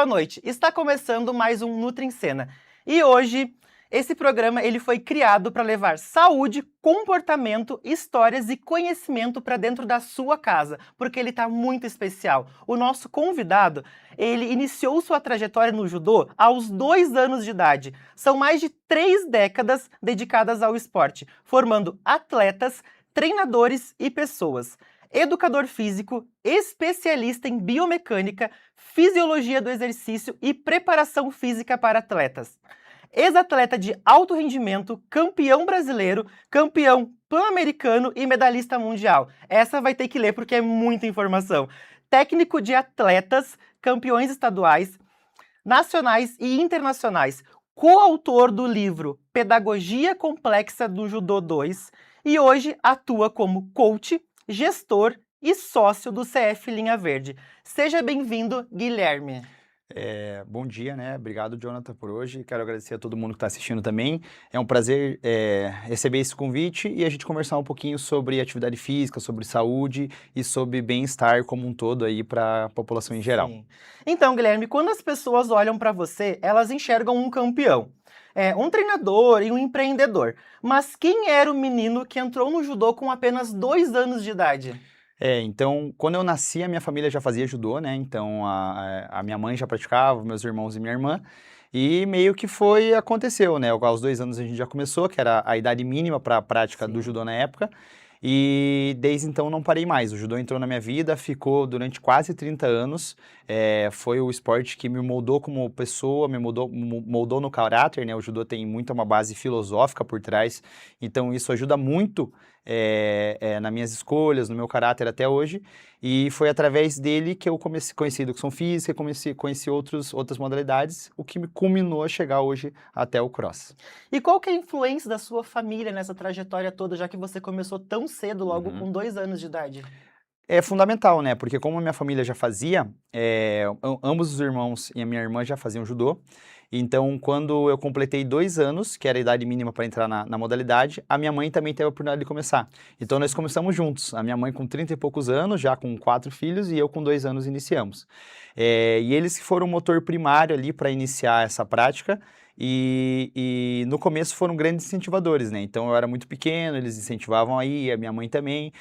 boa noite. Está começando mais um Nutri em Cena. E hoje, esse programa ele foi criado para levar saúde, comportamento, histórias e conhecimento para dentro da sua casa, porque ele está muito especial. O nosso convidado, ele iniciou sua trajetória no judô aos 2 anos de idade. São mais de 3 décadas dedicadas ao esporte, formando atletas, treinadores e pessoas. Educador físico, especialista em biomecânica, fisiologia do exercício e preparação física para atletas. Ex-atleta de alto rendimento, campeão brasileiro, campeão pan-americano e medalhista mundial. Essa vai ter que ler porque é muita informação. Técnico de atletas, campeões estaduais, nacionais e internacionais. Coautor do livro Pedagogia Complexa do Judô 2 e hoje atua como coach, gestor e sócio do CF Linha Verde. Seja bem-vindo, Guilherme. Bom dia, né? Obrigado, Jonathan, por hoje. Quero agradecer a todo mundo que está assistindo também. É um prazer receber esse convite e a gente conversar um pouquinho sobre atividade física, sobre saúde e sobre bem-estar como um todo aí para a população em geral. Sim. Então, Guilherme, quando as pessoas olham para você, elas enxergam um campeão, um treinador e um empreendedor. Mas quem era o menino que entrou no judô com apenas 2 anos de idade? Então, quando eu nasci, a minha família já fazia judô, né? Então, a minha mãe já praticava, meus irmãos e minha irmã. E meio que aconteceu, né? Aos 2 anos a gente já começou, que era a idade mínima para a prática do judô na época. E desde então não parei mais. O judô entrou na minha vida, ficou durante quase 30 anos. Foi o esporte que me moldou como pessoa, me moldou no caráter, né? O judô tem muito uma base filosófica por trás, então isso ajuda muito nas minhas escolhas, no meu caráter até hoje. E foi através dele que eu conheci educação física, conheci outras modalidades, o que me culminou a chegar hoje até o cross. E qual que é a influência da sua família nessa trajetória toda, já que você começou tão cedo, logo com 2 anos de idade? É fundamental, né? Porque como a minha família já fazia, ambos os irmãos e a minha irmã já faziam judô. Então, quando eu completei 2 anos, que era a idade mínima para entrar na modalidade, a minha mãe também teve a oportunidade de começar. Então, nós começamos juntos. A minha mãe com 30 e poucos anos, já com 4 filhos, e eu com 2 anos iniciamos. E eles que foram o motor primário ali para iniciar essa prática. E no começo foram grandes incentivadores, né? Então eu era muito pequeno, eles incentivavam aí, a minha mãe também.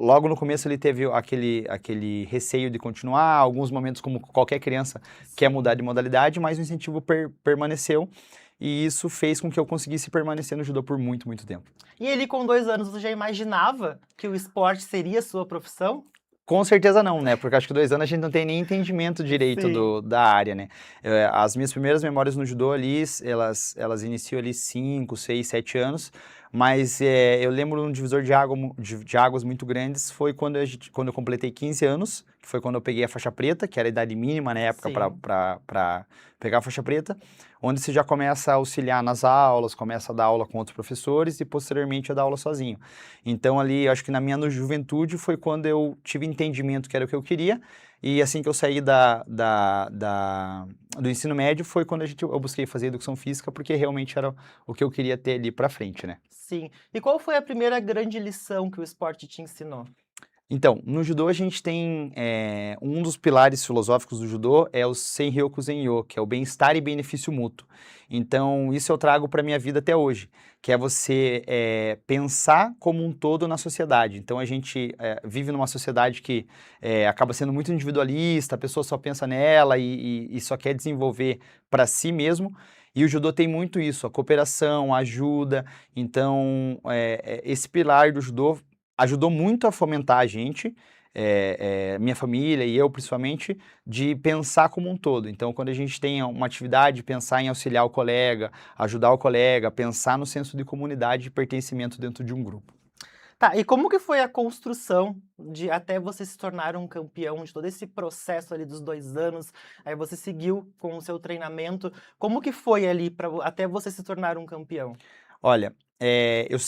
Logo no começo ele teve aquele receio de continuar, alguns momentos como qualquer criança quer mudar de modalidade, mas o incentivo permaneceu. E isso fez com que eu conseguisse permanecer no judô por muito, muito tempo. E ele com 2 anos, você já imaginava que o esporte seria sua profissão? Com certeza não, né? Porque acho que 2 anos a gente não tem nem entendimento direito da área, né? As minhas primeiras memórias no judô ali, elas iniciam ali 5, 6, 7 anos, mas eu lembro de um divisor de águas muito grandes, foi quando eu completei 15 anos, que foi quando eu peguei a faixa preta, que era a idade mínima na época para pegar a faixa preta, onde você já começa a auxiliar nas aulas, começa a dar aula com outros professores e posteriormente a dar aula sozinho. Então ali, acho que na minha juventude foi quando eu tive entendimento que era o que eu queria, e assim que eu saí do ensino médio foi quando eu busquei fazer educação física, porque realmente era o que eu queria ter ali pra frente, né? Sim. E qual foi a primeira grande lição que o esporte te ensinou? Então, no judô a gente tem um dos pilares filosóficos do judô é o Senryoku Zenyo, que é o bem-estar e benefício mútuo. Então, isso eu trago para minha vida até hoje, que é você pensar como um todo na sociedade. Então, a gente vive numa sociedade que acaba sendo muito individualista, a pessoa só pensa nela e só quer desenvolver para si mesmo. E o judô tem muito isso, a cooperação, a ajuda. Então, esse pilar do judô ajudou muito a fomentar a gente, minha família e eu principalmente, de pensar como um todo. Então, quando a gente tem uma atividade, pensar em auxiliar o colega, ajudar o colega, pensar no senso de comunidade e pertencimento dentro de um grupo. Tá, e como que foi a construção de até você se tornar um campeão, de todo esse processo ali dos 2 anos, aí você seguiu com o seu treinamento, como que foi ali até você se tornar um campeão? Olha,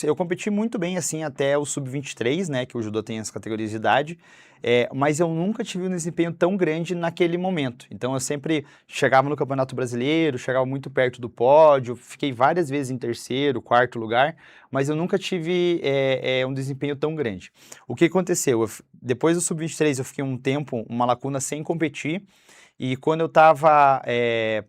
eu competi muito bem, assim, até o sub-23, né, que o judô tem as categorias de idade, mas eu nunca tive um desempenho tão grande naquele momento. Então, eu sempre chegava no Campeonato Brasileiro, chegava muito perto do pódio, fiquei várias vezes em terceiro, quarto lugar, mas eu nunca tive um desempenho tão grande. O que aconteceu? Depois do sub-23, eu fiquei um tempo, uma lacuna sem competir, E quando eu estava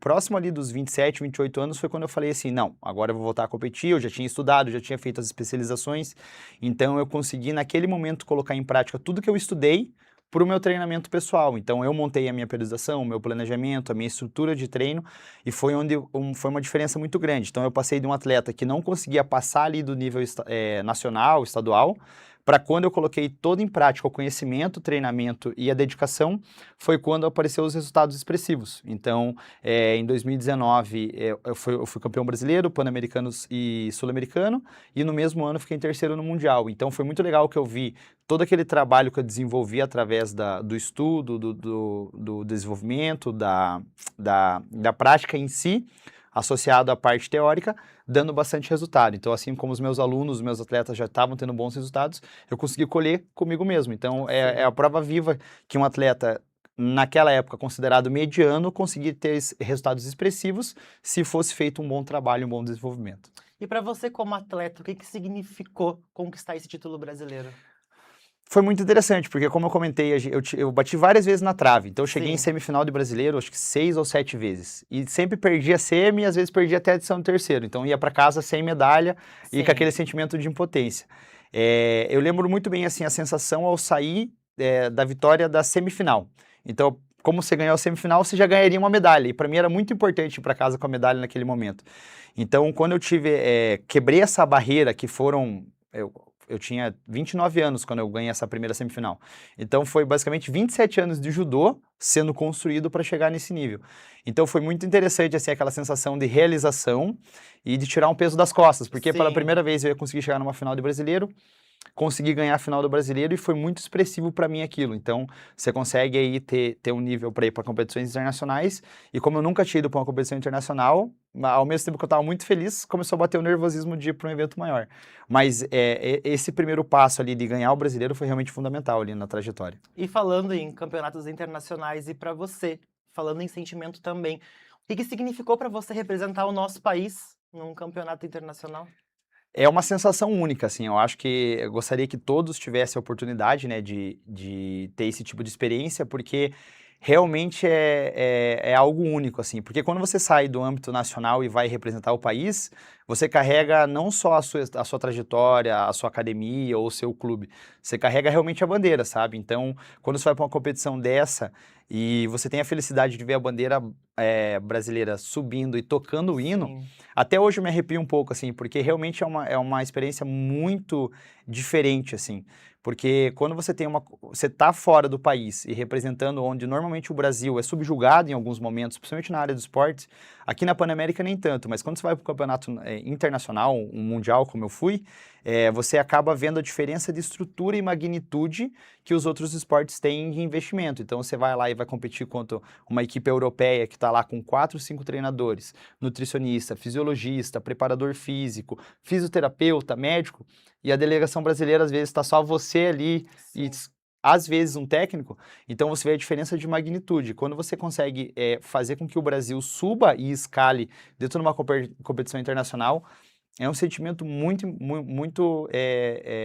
próximo ali dos 27, 28 anos, foi quando eu falei assim, não, agora eu vou voltar a competir, eu já tinha estudado, já tinha feito as especializações, então eu consegui naquele momento colocar em prática tudo que eu estudei para o meu treinamento pessoal. Então eu montei a minha periodização, o meu planejamento, a minha estrutura de treino, e foi onde foi uma diferença muito grande. Então eu passei de um atleta que não conseguia passar ali do nível nacional, estadual, para quando eu coloquei todo em prática o conhecimento, o treinamento e a dedicação, foi quando apareceram os resultados expressivos. Então, em 2019, eu fui campeão brasileiro, pan-americanos e sul-americano, e no mesmo ano eu fiquei em terceiro no Mundial. Então, foi muito legal que eu vi todo aquele trabalho que eu desenvolvi através do estudo, do desenvolvimento, da prática em si, associado à parte teórica, dando bastante resultado. Então, assim como os meus alunos, os meus atletas já estavam tendo bons resultados, eu consegui colher comigo mesmo. Então, é a prova viva que um atleta, naquela época considerado mediano, conseguir ter resultados expressivos se fosse feito um bom trabalho, um bom desenvolvimento. E para você como atleta, o que significou conquistar esse título brasileiro? Foi muito interessante, porque como eu comentei, eu bati várias vezes na trave. Então eu cheguei em Sim. semifinal de brasileiro, acho que 6 ou 7 vezes. E sempre perdi a semi e às vezes perdi até a edição do terceiro. Então ia para casa sem medalha e Sim. com aquele sentimento de impotência. Eu lembro muito bem assim a sensação ao sair da vitória da semifinal. Então, como você ganhou a semifinal, você já ganharia uma medalha. E para mim era muito importante ir para casa com a medalha naquele momento. Então, quando eu quebrei essa barreira que foram... Eu tinha 29 anos quando eu ganhei essa primeira semifinal. Então foi basicamente 27 anos de judô sendo construído para chegar nesse nível. Então foi muito interessante assim aquela sensação de realização e de tirar um peso das costas, porque pela Sim. primeira vez eu ia conseguir chegar numa final de brasileiro, consegui ganhar a final do brasileiro e foi muito expressivo para mim aquilo. Então, você consegue aí ter um nível para ir para competições internacionais. E como eu nunca tinha ido para uma competição internacional, ao mesmo tempo que eu estava muito feliz, começou a bater o nervosismo de ir para um evento maior. Mas esse primeiro passo ali de ganhar o brasileiro foi realmente fundamental ali na trajetória. E falando em campeonatos internacionais e para você, falando em sentimento também, o que significou para você representar o nosso país num campeonato internacional? É uma sensação única, assim, eu acho que eu gostaria que todos tivessem a oportunidade, né, de ter esse tipo de experiência, porque realmente é algo único, assim, porque quando você sai do âmbito nacional e vai representar o país, você carrega não só a sua trajetória, a sua academia ou o seu clube, você carrega realmente a bandeira, sabe? Então, quando você vai para uma competição dessa e você tem a felicidade de ver a bandeira brasileira subindo e tocando o hino, Sim. até hoje eu me arrepio um pouco, assim, porque realmente é uma experiência muito diferente, assim. Porque quando você tá fora do país e representando onde normalmente o Brasil é subjugado em alguns momentos, principalmente na área do esporte, aqui na Pan-América nem tanto, mas quando você vai para o campeonato internacional, um mundial como eu fui, você acaba vendo a diferença de estrutura e magnitude que os outros esportes têm de investimento. Então você vai lá e vai competir contra uma equipe europeia que está lá com 4, 5 treinadores, nutricionista, fisiologista, preparador físico, fisioterapeuta, médico, e a delegação brasileira às vezes está só você ali e Sim. às vezes um técnico, então você vê a diferença de magnitude. Quando você consegue fazer com que o Brasil suba e escale dentro de uma competição internacional, é um sentimento muito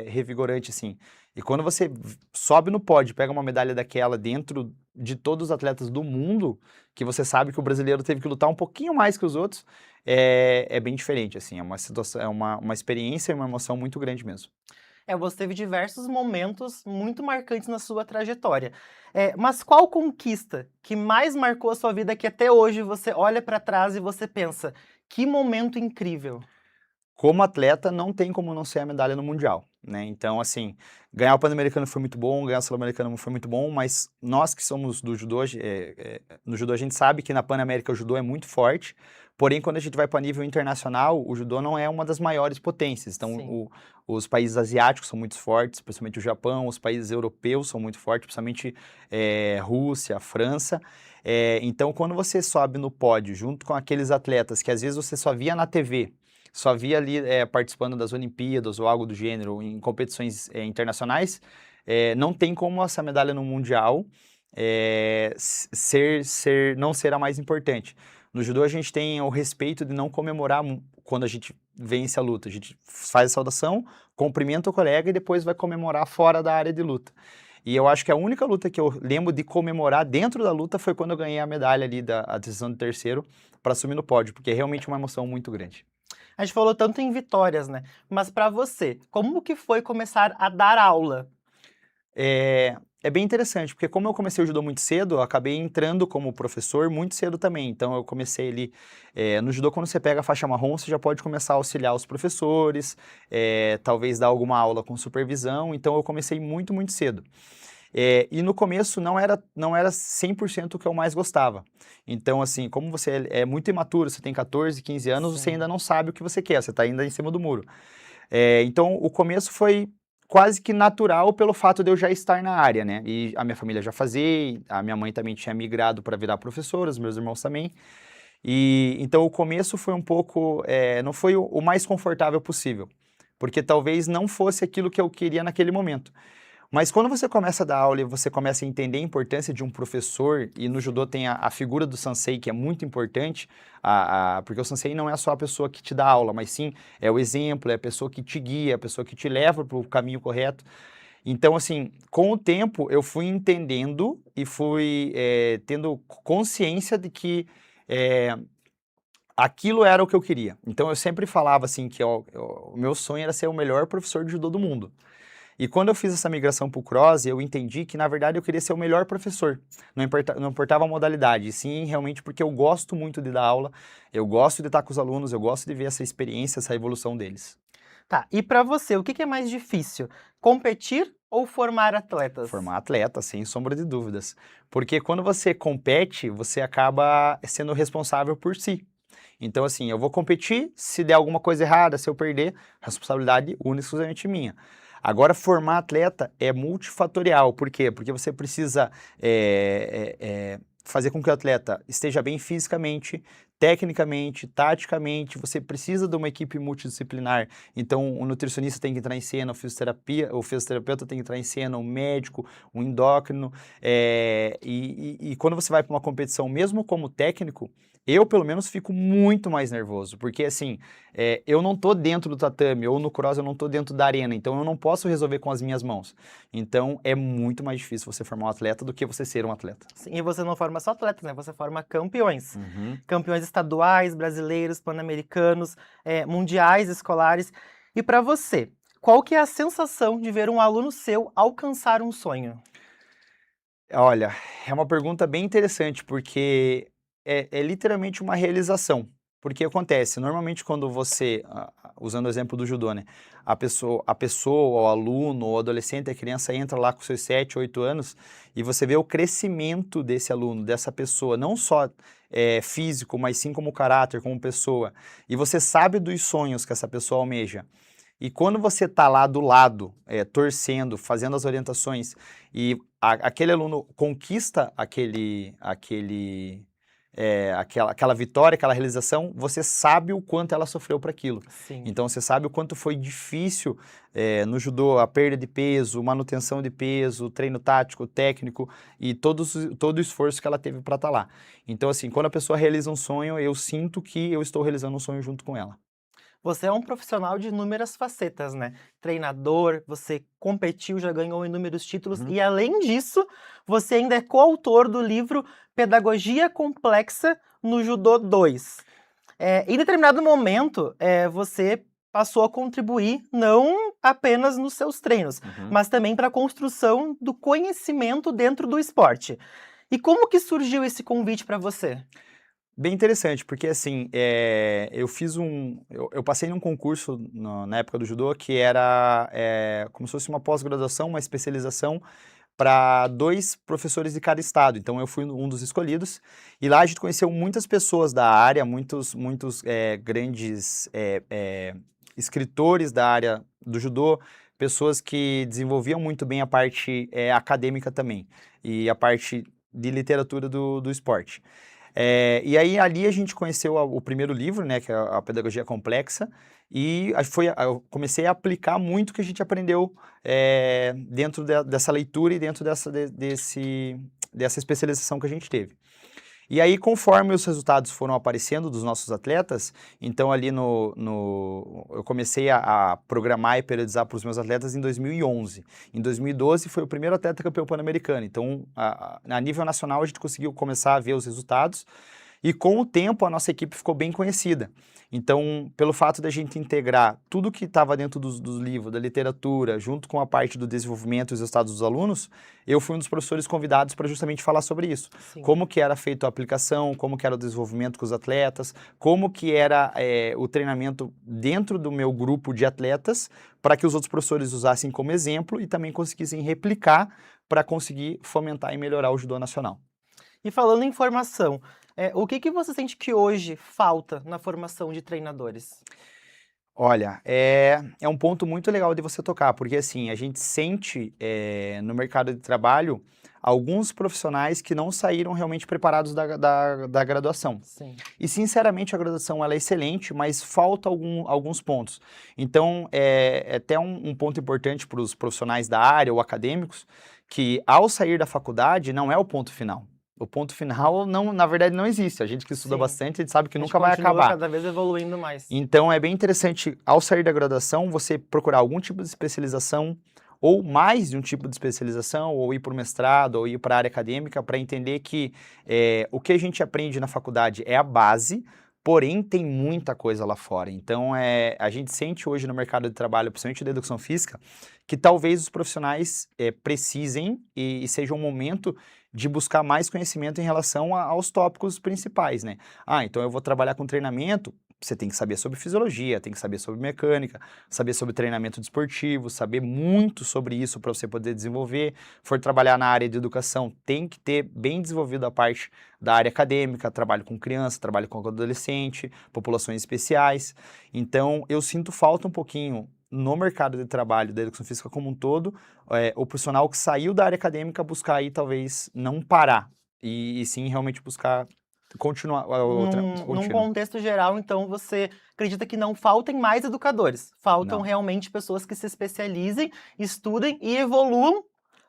revigorante, assim. E quando você sobe no pódio, pega uma medalha daquela dentro de todos os atletas do mundo, que você sabe que o brasileiro teve que lutar um pouquinho mais que os outros, é bem diferente, assim. É uma situação, uma experiência e uma emoção muito grande mesmo. Você teve diversos momentos muito marcantes na sua trajetória. Mas qual conquista que mais marcou a sua vida que até hoje você olha para trás e você pensa, que momento incrível? Como atleta, não tem como não ser a medalha no Mundial, né? Então, assim, ganhar o Pan-Americano foi muito bom, ganhar o Sul-Americano foi muito bom, mas nós que somos do judô, no judô a gente sabe que na Pan-América o judô é muito forte, porém, quando a gente vai para nível internacional, o judô não é uma das maiores potências. Então, Sim. os países asiáticos são muito fortes, principalmente o Japão, os países europeus são muito fortes, principalmente Rússia, França. Então, quando você sobe no pódio junto com aqueles atletas que às vezes você só via na TV, só via ali participando das Olimpíadas ou algo do gênero em competições internacionais, não tem como essa medalha no Mundial não ser a mais importante. No judô a gente tem o respeito de não comemorar quando a gente vence a luta. A gente faz a saudação, cumprimenta o colega e depois vai comemorar fora da área de luta. E eu acho que a única luta que eu lembro de comemorar dentro da luta foi quando eu ganhei a medalha ali, a decisão de terceiro, para assumir no pódio, porque é realmente uma emoção muito grande. A gente falou tanto em vitórias, né? Mas pra você, como que foi começar a dar aula? É bem interessante, porque como eu comecei o judô muito cedo, eu acabei entrando como professor muito cedo também. Então eu comecei ali, no judô quando você pega a faixa marrom, você já pode começar a auxiliar os professores, talvez dar alguma aula com supervisão, então eu comecei muito, muito cedo. E no começo não era 100% o que eu mais gostava. Então, assim, como você é muito imaturo, você tem 14, 15 anos, você ainda Sim. não sabe o que você quer, você está ainda em cima do muro. Então, o começo foi quase que natural pelo fato de eu já estar na área, né? E a minha família já fazia, a minha mãe também tinha migrado para virar professora, os meus irmãos também. E então o começo foi um pouco, não foi o mais confortável possível, porque talvez não fosse aquilo que eu queria naquele momento. Mas quando você começa a dar aula e você começa a entender a importância de um professor, e no judô tem a figura do sensei, que é muito importante, porque o sensei não é só a pessoa que te dá aula, mas sim é o exemplo, é a pessoa que te guia, é a pessoa que te leva para o caminho correto. Então, assim, com o tempo eu fui entendendo e fui tendo consciência de que aquilo era o que eu queria. Então eu sempre falava assim que o meu sonho era ser o melhor professor de judô do mundo. E quando eu fiz essa migração para o cross, eu entendi que, na verdade, eu queria ser o melhor professor. Não importava a modalidade, e sim realmente porque eu gosto muito de dar aula, eu gosto de estar com os alunos, eu gosto de ver essa experiência, essa evolução deles. Tá, e pra você, o que que é mais difícil? Competir ou formar atletas? Formar atleta, sem sombra de dúvidas. Porque quando você compete, você acaba sendo responsável por si. Então, assim, eu vou competir, se der alguma coisa errada, se eu perder, responsabilidade única e exclusivamente minha. Agora, formar atleta é multifatorial. Por quê? Porque você precisa fazer com que o atleta esteja bem fisicamente, tecnicamente, taticamente. Você precisa de uma equipe multidisciplinar. Então, o nutricionista tem que entrar em cena, o fisioterapeuta tem que entrar em cena, o médico, o endócrino. E quando você vai para uma competição, mesmo como técnico, eu, pelo menos, fico muito mais nervoso, porque, assim, eu não tô dentro do tatame, ou no cross eu não tô dentro da arena, então eu não posso resolver com as minhas mãos. Então, é muito mais difícil você formar um atleta do que você ser um atleta. Sim, e você não forma só atletas, né? Você forma campeões. Uhum. Campeões estaduais, brasileiros, pan-americanos, mundiais, escolares. E pra você, qual que é a sensação de ver um aluno seu alcançar um sonho? Olha, é uma pergunta bem interessante, porque é literalmente uma realização. Porque acontece, normalmente quando você, usando o exemplo do judô, né? A pessoa, o aluno, o adolescente, a criança entra lá com seus 7, 8 anos e você vê o crescimento desse aluno, dessa pessoa, não só físico, mas sim como caráter, como pessoa. E você sabe dos sonhos que essa pessoa almeja. E quando você está lá do lado, torcendo, fazendo as orientações, e aquele aluno conquista aquela vitória, aquela realização, você sabe o quanto ela sofreu para aquilo. Sim. Então você sabe o quanto foi difícil no judô a perda de peso, manutenção de peso, treino tático, técnico e todo o esforço que ela teve para estar lá. Então, assim, quando a pessoa realiza um sonho, eu sinto que eu estou realizando um sonho junto com ela. Você é um profissional de inúmeras facetas, né? Treinador, você competiu, já ganhou inúmeros títulos Uhum. e, além disso, você ainda é coautor do livro Pedagogia Complexa no Judô 2. Em determinado momento, você passou a contribuir não apenas nos seus treinos, Uhum. mas também para a construção do conhecimento dentro do esporte. E como que surgiu esse convite para você? Bem interessante, porque assim, eu passei num concurso na época do judô que era como se fosse uma pós-graduação, uma especialização para 2 professores de cada estado. Então eu fui um dos escolhidos e lá a gente conheceu muitas pessoas da área, muitos grandes escritores da área do judô, pessoas que desenvolviam muito bem a parte acadêmica também e a parte de literatura do esporte. E aí ali a gente conheceu o primeiro livro, né, que é a Pedagogia Complexa, e eu comecei a aplicar muito o que a gente aprendeu dentro dessa leitura e dentro dessa especialização que a gente teve. E aí, conforme os resultados foram aparecendo dos nossos atletas, então ali eu comecei a programar e periodizar para os meus atletas em 2011. Em 2012 foi o primeiro atleta campeão pan-americano. Então, a nível nacional, a gente conseguiu começar a ver os resultados. E com o tempo, a nossa equipe ficou bem conhecida. Então, pelo fato da gente integrar tudo que estava dentro dos livros, da literatura, junto com a parte do desenvolvimento e os resultados dos alunos, eu fui um dos professores convidados para justamente falar sobre isso. Sim. Como que era feita a aplicação, como que era o desenvolvimento com os atletas, como que era o treinamento dentro do meu grupo de atletas, para que os outros professores usassem como exemplo e também conseguissem replicar para conseguir fomentar e melhorar o judô nacional. E falando em formação, o que você sente que hoje falta na formação de treinadores? Olha, é um ponto muito legal de você tocar, porque assim, a gente sente no mercado de trabalho alguns profissionais que não saíram realmente preparados da graduação. Sim. E sinceramente a graduação ela é excelente, mas falta alguns pontos. Então, é até um ponto importante para os profissionais da área ou acadêmicos, que ao sair da faculdade não é o ponto final. O ponto final, não, na verdade, não existe. A gente que estuda Sim. bastante, a gente sabe que A gente nunca vai continua acabar. cada vez evoluindo mais. Então, é bem interessante, ao sair da graduação, você procurar algum tipo de especialização, ou mais de um tipo de especialização, ou ir para o mestrado, ou ir para a área acadêmica, para entender que o que a gente aprende na faculdade é a base, porém tem muita coisa lá fora. Então, a gente sente hoje no mercado de trabalho, principalmente da educação física, que talvez os profissionais precisem e seja um momento de buscar mais conhecimento em relação aos tópicos principais, né? Então eu vou trabalhar com treinamento, você tem que saber sobre fisiologia, tem que saber sobre mecânica, saber sobre treinamento desportivo, saber muito sobre isso para você poder desenvolver. For trabalhar na área de educação, tem que ter bem desenvolvido a parte da área acadêmica, trabalho com criança, trabalho com adolescente, populações especiais. Então, eu sinto falta um pouquinho no mercado de trabalho da educação física como um todo, o profissional que saiu da área acadêmica buscar aí talvez não parar, e sim realmente buscar continuar. Num contexto geral, então, você acredita que não faltem mais educadores, faltam Não. realmente pessoas que se especializem, estudem e evoluam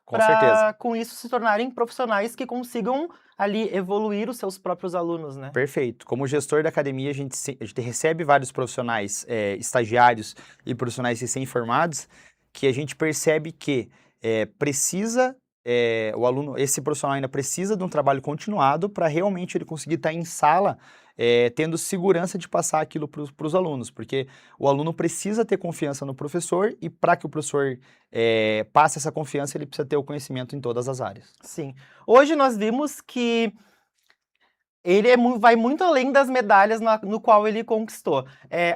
Com certeza. para, com isso, se tornarem profissionais que consigam ali evoluir os seus próprios alunos, né? Perfeito. Como gestor da academia, a gente recebe vários profissionais estagiários e profissionais recém-formados que a gente percebe que precisa, o aluno, esse profissional ainda precisa de um trabalho continuado para realmente ele conseguir estar em sala tendo segurança de passar aquilo para os alunos, porque o aluno precisa ter confiança no professor e para que o professor passe essa confiança, ele precisa ter o conhecimento em todas as áreas. Sim. Hoje nós vimos que ele vai muito além das medalhas no qual ele conquistou.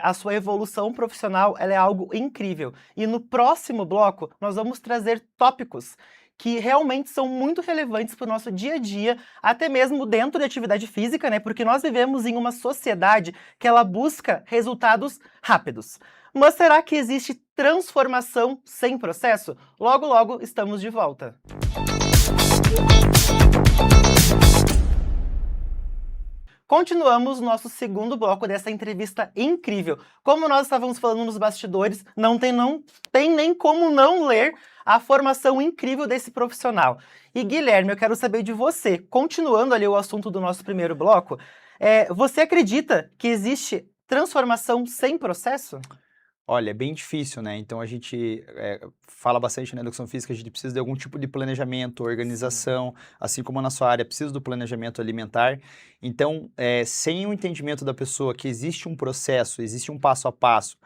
A sua evolução profissional ela é algo incrível. E no próximo bloco, nós vamos trazer tópicos que realmente são muito relevantes para o nosso dia a dia, até mesmo dentro da atividade física, né? Porque nós vivemos em uma sociedade que ela busca resultados rápidos. Mas será que existe transformação sem processo? Logo, logo estamos de volta. Continuamos nosso segundo bloco dessa entrevista incrível. Como nós estávamos falando nos bastidores, não tem nem como não ler a formação incrível desse profissional. E Guilherme, eu quero saber de você, continuando ali o assunto do nosso primeiro bloco, você acredita que existe transformação sem processo? Olha, é bem difícil, né? Então a gente fala bastante na educação física, a gente precisa de algum tipo de planejamento, organização, assim como na sua área precisa do planejamento alimentar. Então, sem o entendimento da pessoa que existe um processo, existe um passo a passo,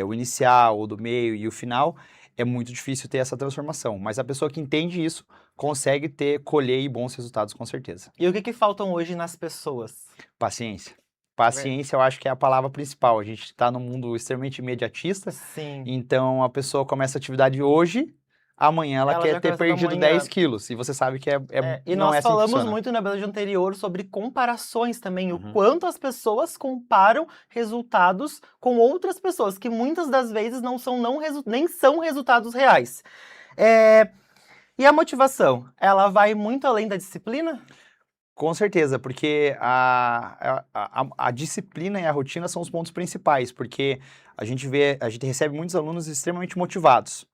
o inicial, o do meio e o final, é muito difícil ter essa transformação. Mas a pessoa que entende isso consegue colher bons resultados, com certeza. E o que faltam hoje nas pessoas? Paciência. Paciência, eu acho que é a palavra principal. A gente está num mundo extremamente imediatista. Sim. Então, a pessoa começa a atividade hoje, amanhã ela quer ter perdido 10 quilos. E você sabe que e não nós é assim que falamos funciona. muito no episódio anterior sobre comparações também, Uhum. o quanto as pessoas comparam resultados com outras pessoas, que muitas das vezes nem são resultados reais. E a motivação, ela vai muito além da disciplina? Com certeza, porque a disciplina e a rotina são os pontos principais, porque a gente recebe muitos alunos extremamente motivados.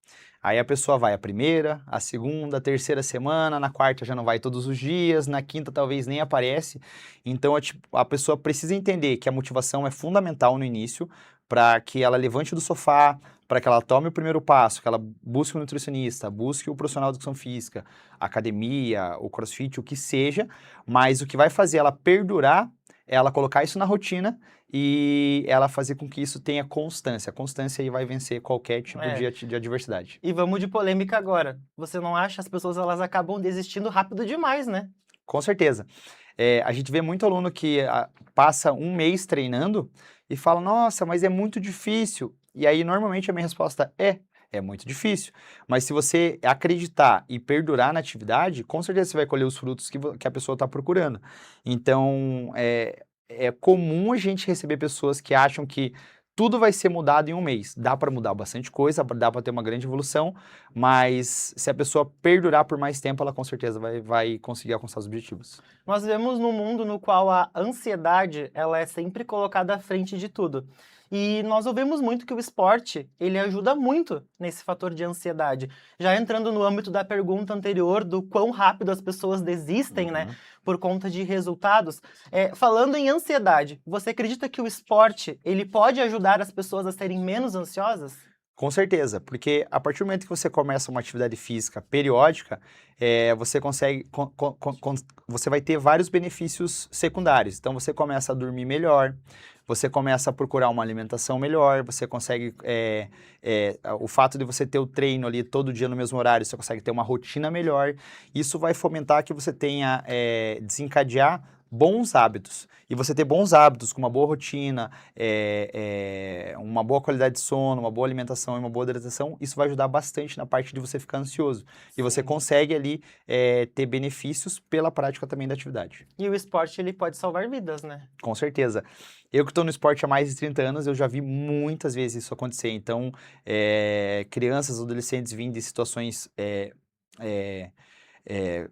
Aí a pessoa vai a primeira, a segunda, a terceira semana, na quarta já não vai todos os dias, na quinta talvez nem aparece. Então a pessoa precisa entender que a motivação é fundamental no início para que ela levante do sofá, para que ela tome o primeiro passo, que ela busque um nutricionista, busque o profissional de educação física, a academia, o crossfit, o que seja, mas o que vai fazer ela perdurar é ela colocar isso na rotina e ela fazer com que isso tenha constância. A constância aí vai vencer qualquer tipo É. de adversidade. E vamos de polêmica agora. Você não acha? As pessoas elas acabam desistindo rápido demais, né? Com certeza. A gente vê muito aluno que passa um mês treinando e fala, nossa, mas é muito difícil. E aí, normalmente, a minha resposta é muito difícil. Mas se você acreditar e perdurar na atividade, com certeza você vai colher os frutos que a pessoa está procurando. Então, é comum a gente receber pessoas que acham que tudo vai ser mudado em um mês. Dá para mudar bastante coisa, dá para ter uma grande evolução, mas se a pessoa perdurar por mais tempo, ela com certeza vai conseguir alcançar os objetivos. Nós vivemos num mundo no qual a ansiedade ela é sempre colocada à frente de tudo. E nós ouvimos muito que o esporte, ele ajuda muito nesse fator de ansiedade. Já entrando no âmbito da pergunta anterior do quão rápido as pessoas desistem, né, por conta de resultados, falando em ansiedade, você acredita que o esporte, ele pode ajudar as pessoas a serem menos ansiosas? Com certeza, porque a partir do momento que você começa uma atividade física periódica, você consegue, você vai ter vários benefícios secundários. Então, você começa a dormir melhor, você começa a procurar uma alimentação melhor, você consegue, o fato de você ter o treino ali todo dia no mesmo horário, você consegue ter uma rotina melhor. Isso vai fomentar que você tenha, desencadear bons hábitos. E você ter bons hábitos, com uma boa rotina, uma boa qualidade de sono, uma boa alimentação e uma boa hidratação, isso vai ajudar bastante na parte de você ficar ansioso. E você Sim. consegue ali ter benefícios pela prática também da atividade. E o esporte, ele pode salvar vidas, né? Com certeza. Eu que estou no esporte há mais de 30 anos, eu já vi muitas vezes isso acontecer. Então, crianças, adolescentes vindo de situações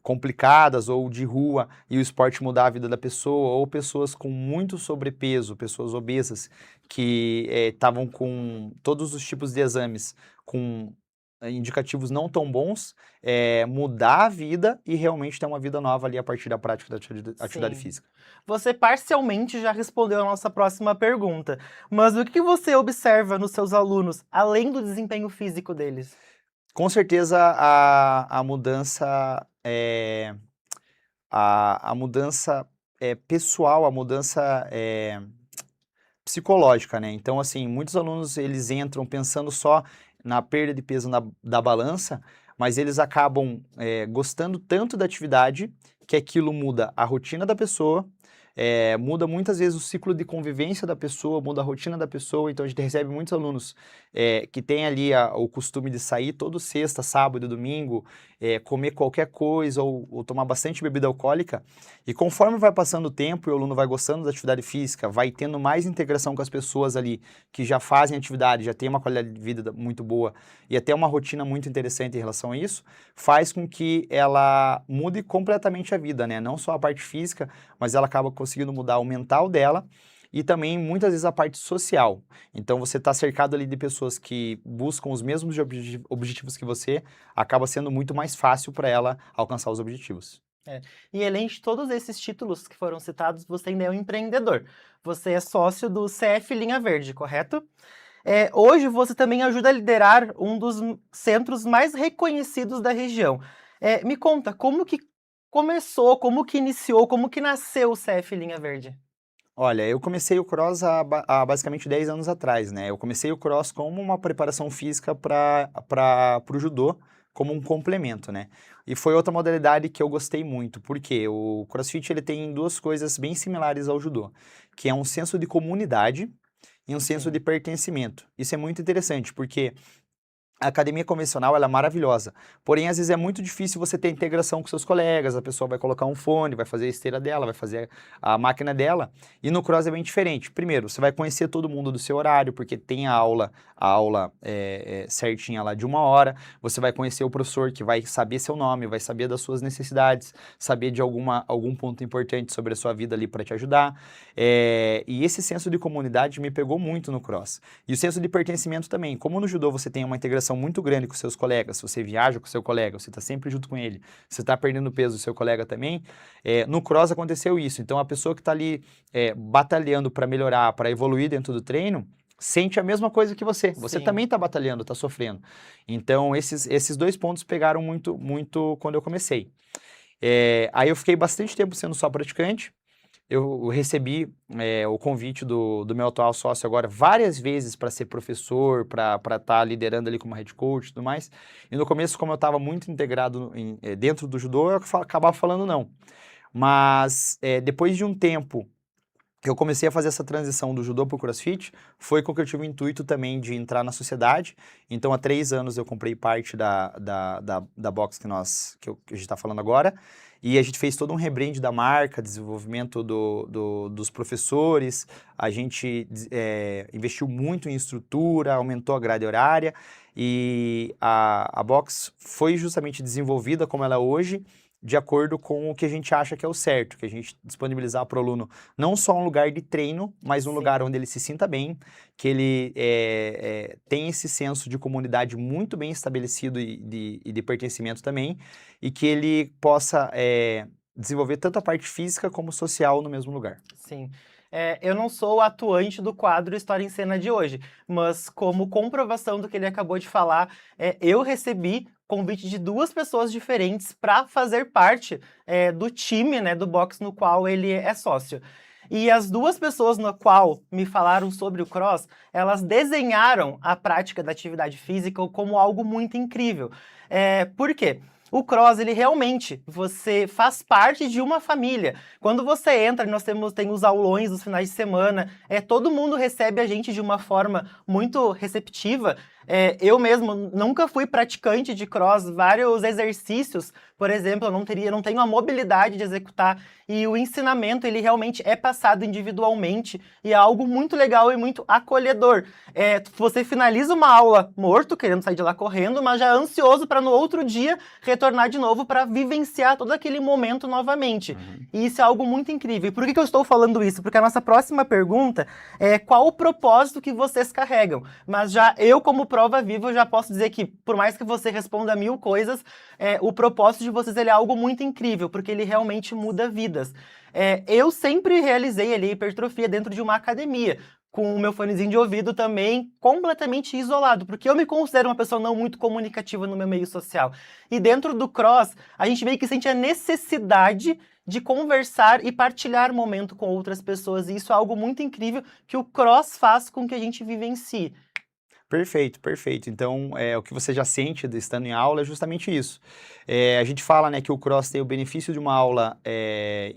complicadas ou de rua e o esporte mudar a vida da pessoa, ou pessoas com muito sobrepeso, pessoas obesas, que estavam com todos os tipos de exames com indicativos não tão bons, mudar a vida e realmente ter uma vida nova ali a partir da prática da atividade Sim. física. Você parcialmente já respondeu a nossa próxima pergunta, mas o que você observa nos seus alunos, além do desempenho físico deles? Com certeza a mudança a mudança pessoal, a mudança psicológica, né? Então, assim, muitos alunos eles entram pensando só na perda de peso da balança, mas eles acabam gostando tanto da atividade que aquilo muda a rotina da pessoa, muda muitas vezes o ciclo de convivência da pessoa, muda a rotina da pessoa. Então, a gente recebe muitos alunos que têm ali o costume de sair todo sexta, sábado e domingo, comer qualquer coisa ou tomar bastante bebida alcoólica. E conforme vai passando o tempo e o aluno vai gostando da atividade física, vai tendo mais integração com as pessoas ali que já fazem atividade, já tem uma qualidade de vida muito boa e até uma rotina muito interessante em relação a isso, faz com que ela mude completamente a vida, né? Não só a parte física, mas ela acaba conseguindo mudar o mental dela e também, muitas vezes, a parte social. Então, você está cercado ali de pessoas que buscam os mesmos objetivos que você, acaba sendo muito mais fácil para ela alcançar os objetivos. E além de todos esses títulos que foram citados, você ainda é um empreendedor. Você é sócio do CF Linha Verde, correto? Hoje você também ajuda a liderar um dos centros mais reconhecidos da região. Me conta, como que começou, como que iniciou, como que nasceu o CF Linha Verde? Olha, eu comecei o cross há basicamente 10 anos atrás, né? Eu comecei o cross como uma preparação física para o judô, como um complemento, né? E foi outra modalidade que eu gostei muito, porque o CrossFit ele tem duas coisas bem similares ao judô, que é um senso de comunidade e um senso Sim. de pertencimento. Isso é muito interessante, porque A academia convencional, ela é maravilhosa, porém, às vezes é muito difícil você ter integração com seus colegas, a pessoa vai colocar um fone, vai fazer a esteira dela, vai fazer a máquina dela, e no cross é bem diferente. Primeiro, você vai conhecer todo mundo do seu horário, porque tem a aula certinha lá de 1 hora, você vai conhecer o professor que vai saber seu nome, vai saber das suas necessidades, saber de algum ponto importante sobre a sua vida ali para te ajudar, e esse senso de comunidade me pegou muito no cross. E o senso de pertencimento também, como no judô você tem uma integração muito grande com seus colegas, se você viaja com seu colega, você está sempre junto com ele, você está perdendo peso do seu colega também, no cross aconteceu isso. Então a pessoa que está ali batalhando para melhorar, para evoluir dentro do treino, sente a mesma coisa que você. Você Sim. também está batalhando, está sofrendo. Então esses 2 pontos pegaram muito, muito quando eu comecei. Aí eu fiquei bastante tempo sendo só praticante. Eu recebi o convite do meu atual sócio agora várias vezes para ser professor, para estar liderando ali como head coach e tudo mais. E no começo, como eu estava muito integrado dentro do judô, eu acabava falando não. Mas depois de um tempo eu comecei a fazer essa transição do judô para o crossfit, foi com que eu tive o intuito também de entrar na sociedade. Então, há 3 anos eu comprei parte da box que a gente está falando agora, e a gente fez todo um rebrand da marca, desenvolvimento dos professores, a gente investiu muito em estrutura, aumentou a grade horária, e a box foi justamente desenvolvida como ela é hoje, de acordo com o que a gente acha que é o certo, que a gente disponibilizar para o aluno não só um lugar de treino, mas um Sim. lugar onde ele se sinta bem, que ele tem esse senso de comunidade muito bem estabelecido e de pertencimento também, e que ele possa desenvolver tanto a parte física como social no mesmo lugar. Sim. Eu não sou o atuante do quadro História em Cena de hoje, mas como comprovação do que ele acabou de falar, eu recebi convite de 2 pessoas diferentes para fazer parte do time, né, do box no qual ele é sócio. E as 2 pessoas no qual me falaram sobre o cross, elas desenharam a prática da atividade física como algo muito incrível. Por quê? O cross, ele realmente, você faz parte de uma família. Quando você entra, nós tem os aulões dos finais de semana, todo mundo recebe a gente de uma forma muito receptiva. Eu mesmo nunca fui praticante de cross, vários exercícios, por exemplo, eu não tenho a mobilidade de executar, e o ensinamento, ele realmente é passado individualmente, e é algo muito legal e muito acolhedor. Você finaliza uma aula morto, querendo sair de lá correndo, mas já ansioso para no outro dia retornar de novo para vivenciar todo aquele momento novamente. E isso é algo muito incrível. E por que eu estou falando isso? Porque a nossa próxima pergunta é qual o propósito que vocês carregam? Mas já eu, como prova viva, eu já posso dizer que, por mais que você responda 1000 coisas, o propósito de vocês ele é algo muito incrível, porque ele realmente muda vidas. Eu sempre realizei ali hipertrofia dentro de uma academia, com o meu fonezinho de ouvido também completamente isolado, porque eu me considero uma pessoa não muito comunicativa no meu meio social. E dentro do cross, a gente meio que sente a necessidade de conversar e partilhar momento com outras pessoas, e isso é algo muito incrível que o cross faz com que a gente vivencie. Perfeito, perfeito. Então, o que você já sente estando em aula é justamente isso. A gente fala, né, que o cross tem o benefício de uma aula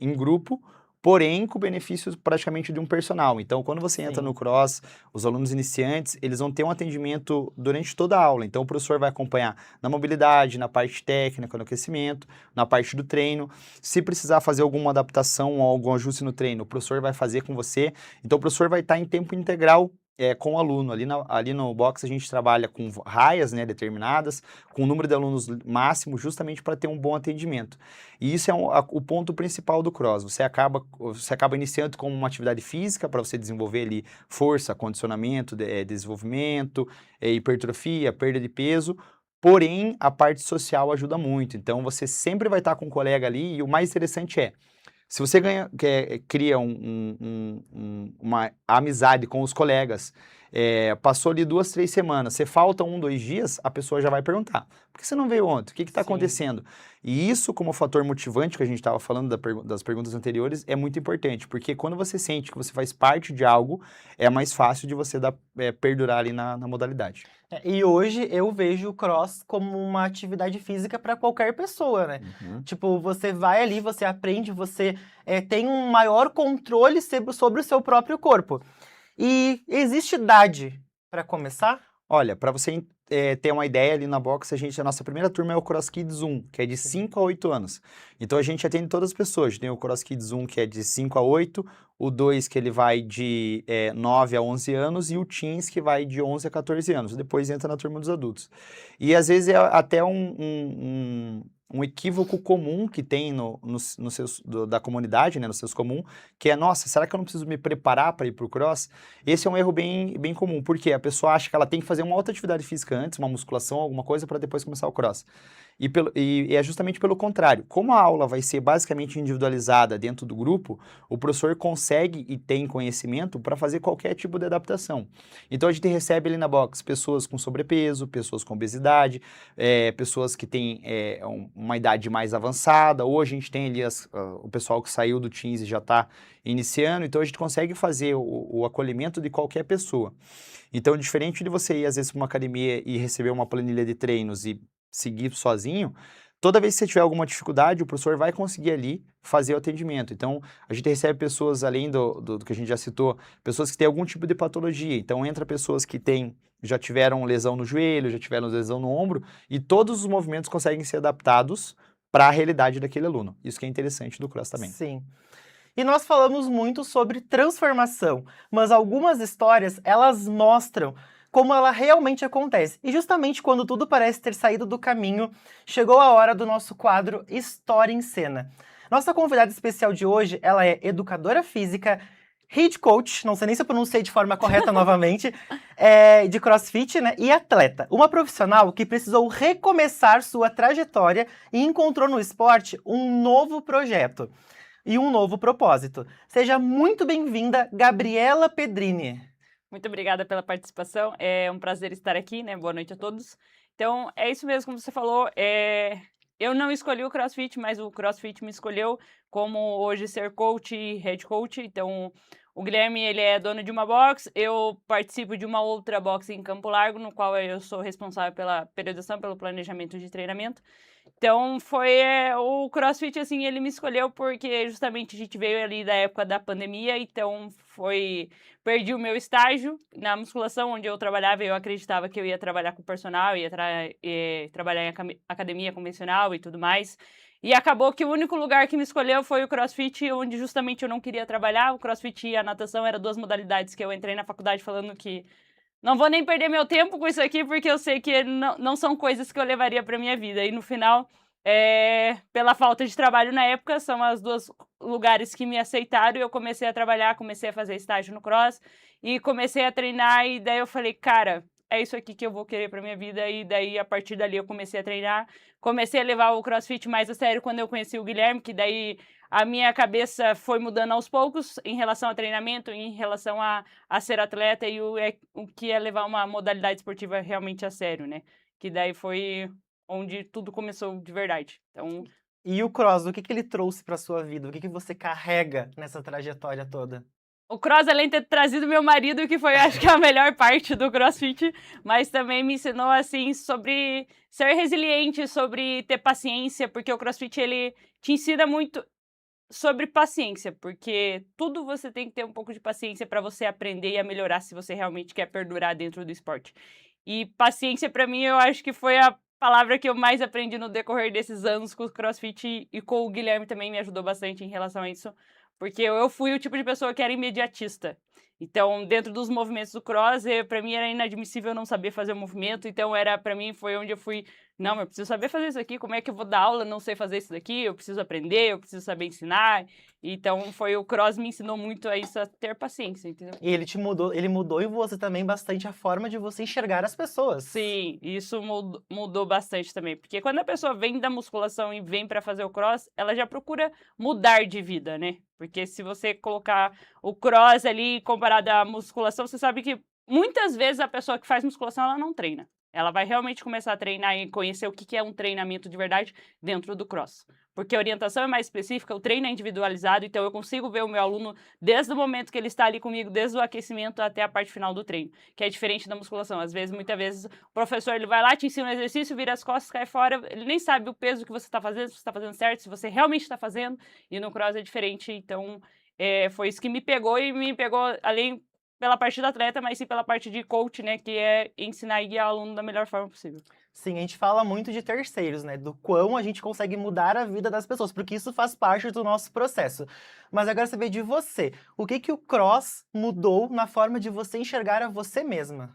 em grupo, porém com o benefício praticamente de um personal. Então, quando você entra Sim. no cross, os alunos iniciantes, eles vão ter um atendimento durante toda a aula. Então, o professor vai acompanhar na mobilidade, na parte técnica, no aquecimento, na parte do treino. Se precisar fazer alguma adaptação ou algum ajuste no treino, o professor vai fazer com você. Então, o professor vai estar em tempo integral com o aluno. Ali no box a gente trabalha com raias, né, determinadas, com o número de alunos máximo, justamente para ter um bom atendimento. E isso é o ponto principal do cross. Você acaba iniciando com uma atividade física para você desenvolver ali força, condicionamento, desenvolvimento, hipertrofia, perda de peso. Porém, a parte social ajuda muito. Então, você sempre vai estar com um colega ali, e o mais interessante se você cria uma amizade com os colegas, passou ali 2, 3 semanas, você falta 1, 2 dias, a pessoa já vai perguntar, por que você não veio ontem? O que está Sim. acontecendo? E isso, como fator motivante que a gente estava falando das perguntas anteriores, é muito importante, porque quando você sente que você faz parte de algo, é mais fácil de você perdurar ali na modalidade. E hoje eu vejo o cross como uma atividade física para qualquer pessoa, né? Tipo, você vai ali, você aprende, você tem um maior controle sobre o seu próprio corpo. E existe idade para começar? Olha, para você ter uma ideia, ali na box, a nossa primeira turma é o Cross Kids 1, que é de 5 a 8 anos. Então a gente atende todas as pessoas. A gente tem o Cross Kids 1, que é de 5 a 8, o 2, que ele vai de 9 a 11 anos, e o Teens, que vai de 11 a 14 anos. Depois entra na turma dos adultos. E às vezes é até um equívoco comum que tem nos seus, da comunidade, né, no seus comum, que é, nossa, será que eu não preciso me preparar para ir para o cross? Esse é um erro bem comum, porque a pessoa acha que ela tem que fazer uma outra atividade física antes, uma musculação, alguma coisa, para depois começar o cross. E é justamente pelo contrário. Como a aula vai ser basicamente individualizada dentro do grupo, o professor consegue e tem conhecimento para fazer qualquer tipo de adaptação. Então a gente recebe ali na box pessoas com sobrepeso, pessoas com obesidade, pessoas que têm uma idade mais avançada, ou a gente tem ali o pessoal que saiu do Teens e já está iniciando, então a gente consegue fazer o acolhimento de qualquer pessoa. Então, diferente de você ir às vezes para uma academia e receber uma planilha de treinos e seguir sozinho, toda vez que você tiver alguma dificuldade, o professor vai conseguir ali fazer o atendimento. Então, a gente recebe pessoas, além do que a gente já citou, pessoas que têm algum tipo de patologia. Então, entra pessoas que já tiveram lesão no joelho, já tiveram lesão no ombro, e todos os movimentos conseguem ser adaptados para a realidade daquele aluno. Isso que é interessante do cross também. Sim. E nós falamos muito sobre transformação, mas algumas histórias, elas mostram como ela realmente acontece. E justamente quando tudo parece ter saído do caminho, chegou a hora do nosso quadro História em Cena. Nossa convidada especial de hoje, ela é educadora física, head coach, não sei nem se eu pronunciei de forma correta novamente, de CrossFit, né, e atleta. Uma profissional que precisou recomeçar sua trajetória e encontrou no esporte um novo projeto e um novo propósito. Seja muito bem-vinda, Gabriela Pedrini. Muito obrigada pela participação, é um prazer estar aqui, né? Boa noite a todos. Então, é isso mesmo como você falou, eu não escolhi o CrossFit, mas o CrossFit me escolheu como hoje ser coach e head coach. Então, o Guilherme, ele é dono de uma box, eu participo de uma outra box em Campo Largo, no qual eu sou responsável pela periodização, pelo planejamento de treinamento. Então, o CrossFit, assim, ele me escolheu porque justamente a gente veio ali da época da pandemia, então perdi o meu estágio na musculação, onde eu trabalhava, eu acreditava que eu ia trabalhar com personal, ia trabalhar em academia convencional e tudo mais. E acabou que o único lugar que me escolheu foi o CrossFit, onde justamente eu não queria trabalhar. O CrossFit e a natação eram duas modalidades que eu entrei na faculdade falando que não vou nem perder meu tempo com isso aqui, porque eu sei que não são coisas que eu levaria para minha vida. E no final, pela falta de trabalho na época, são os dois lugares que me aceitaram. E eu comecei a trabalhar, comecei a fazer estágio no cross e comecei a treinar. E daí eu falei, cara, é isso aqui que eu vou querer para minha vida. E daí, a partir dali, eu comecei a treinar. Comecei a levar o CrossFit mais a sério quando eu conheci o Guilherme, que daí a minha cabeça foi mudando aos poucos em relação a treinamento, em relação a ser atleta e o que é levar uma modalidade esportiva realmente a sério, né? Que daí foi onde tudo começou de verdade. Então, E o cross, o que ele trouxe para sua vida? O que você carrega nessa trajetória toda? o cross, além de ter trazido meu marido, que foi, acho que, a melhor parte do CrossFit, mas também me ensinou, assim, sobre ser resiliente, sobre ter paciência, porque o CrossFit, ele te ensina muito sobre paciência, porque tudo você tem que ter um pouco de paciência para você aprender e a melhorar se você realmente quer perdurar dentro do esporte. E paciência, para mim, eu acho que foi a palavra que eu mais aprendi no decorrer desses anos com o CrossFit, e com o Guilherme também me ajudou bastante em relação a isso, porque eu fui o tipo de pessoa que era imediatista. Então, dentro dos movimentos do cross, para mim era inadmissível não saber fazer o movimento, então para mim foi onde eu fui, não, eu preciso saber fazer isso aqui, como é que eu vou dar aula, não sei fazer isso daqui, eu preciso aprender, eu preciso saber ensinar. Então, o cross me ensinou muito a isso, a ter paciência, entendeu? E ele mudou em você também bastante a forma de você enxergar as pessoas. Sim, isso mudou bastante também, porque quando a pessoa vem da musculação e vem para fazer o cross, ela já procura mudar de vida, né? Porque se você colocar o cross ali comparado à musculação, você sabe que muitas vezes a pessoa que faz musculação, ela não treina. Ela vai realmente começar a treinar e conhecer o que é um treinamento de verdade dentro do cross. Porque a orientação é mais específica, o treino é individualizado, então eu consigo ver o meu aluno desde o momento que ele está ali comigo, desde o aquecimento até a parte final do treino, que é diferente da musculação. Muitas vezes, o professor ele vai lá, te ensina um exercício, vira as costas, cai fora, ele nem sabe o peso que você está fazendo, se você está fazendo certo, se você realmente está fazendo, e no cross é diferente. Então, foi isso que me pegou, e me pegou além pela parte do atleta, mas sim pela parte de coach, né? Que é ensinar e guiar o aluno da melhor forma possível. Sim, a gente fala muito de terceiros, né? Do quão a gente consegue mudar a vida das pessoas, porque isso faz parte do nosso processo. Mas agora saber de você, o que o cross mudou na forma de você enxergar a você mesma?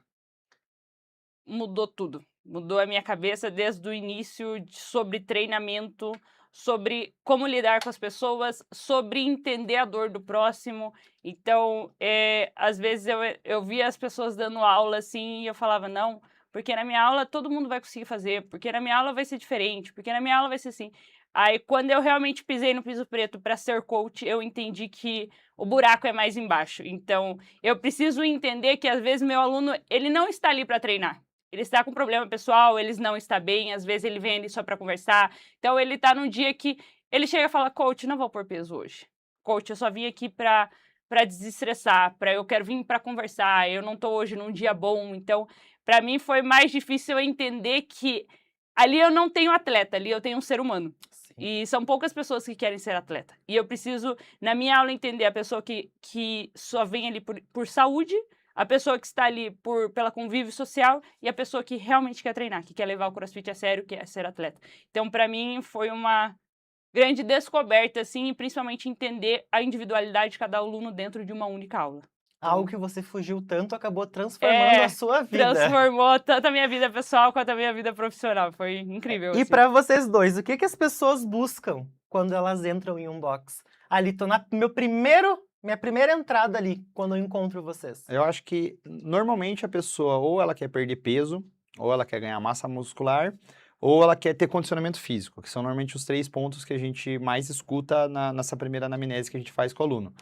Mudou tudo. Mudou a minha cabeça desde o início sobre treinamento, sobre como lidar com as pessoas, sobre entender a dor do próximo. Então, às vezes eu via as pessoas dando aula assim e eu falava, não, porque na minha aula todo mundo vai conseguir fazer, porque na minha aula vai ser diferente, porque na minha aula vai ser assim. Aí, quando eu realmente pisei no piso preto para ser coach, eu entendi que o buraco é mais embaixo. Então, eu preciso entender que às vezes meu aluno, ele não está ali para treinar. Ele está com problema pessoal, ele não está bem, às vezes ele vem ali só para conversar. Então ele está num dia que ele chega e fala, coach, não vou pôr peso hoje. Coach, eu só vim aqui para desestressar, eu quero vir para conversar, eu não estou hoje num dia bom. Então, para mim foi mais difícil eu entender que ali eu não tenho atleta, ali eu tenho um ser humano. Sim. E são poucas pessoas que querem ser atleta. E eu preciso, na minha aula, entender a pessoa que só vem ali por saúde, a pessoa que está ali pela convívio social e a pessoa que realmente quer treinar, que quer levar o CrossFit a sério, que quer ser atleta. Então, para mim, foi uma grande descoberta, assim, e principalmente entender a individualidade de cada aluno dentro de uma única aula. Algo que você fugiu tanto acabou transformando a sua vida. Transformou tanto a minha vida pessoal quanto a minha vida profissional. Foi incrível. E assim. para vocês dois, o que as pessoas buscam quando elas entram em um box? Ali, tô na minha primeira entrada ali, quando eu encontro vocês. Eu acho que, normalmente, a pessoa ou ela quer perder peso, ou ela quer ganhar massa muscular, ou ela quer ter condicionamento físico, que são normalmente os 3 pontos que a gente mais escuta nessa primeira anamnese que a gente faz com o aluno.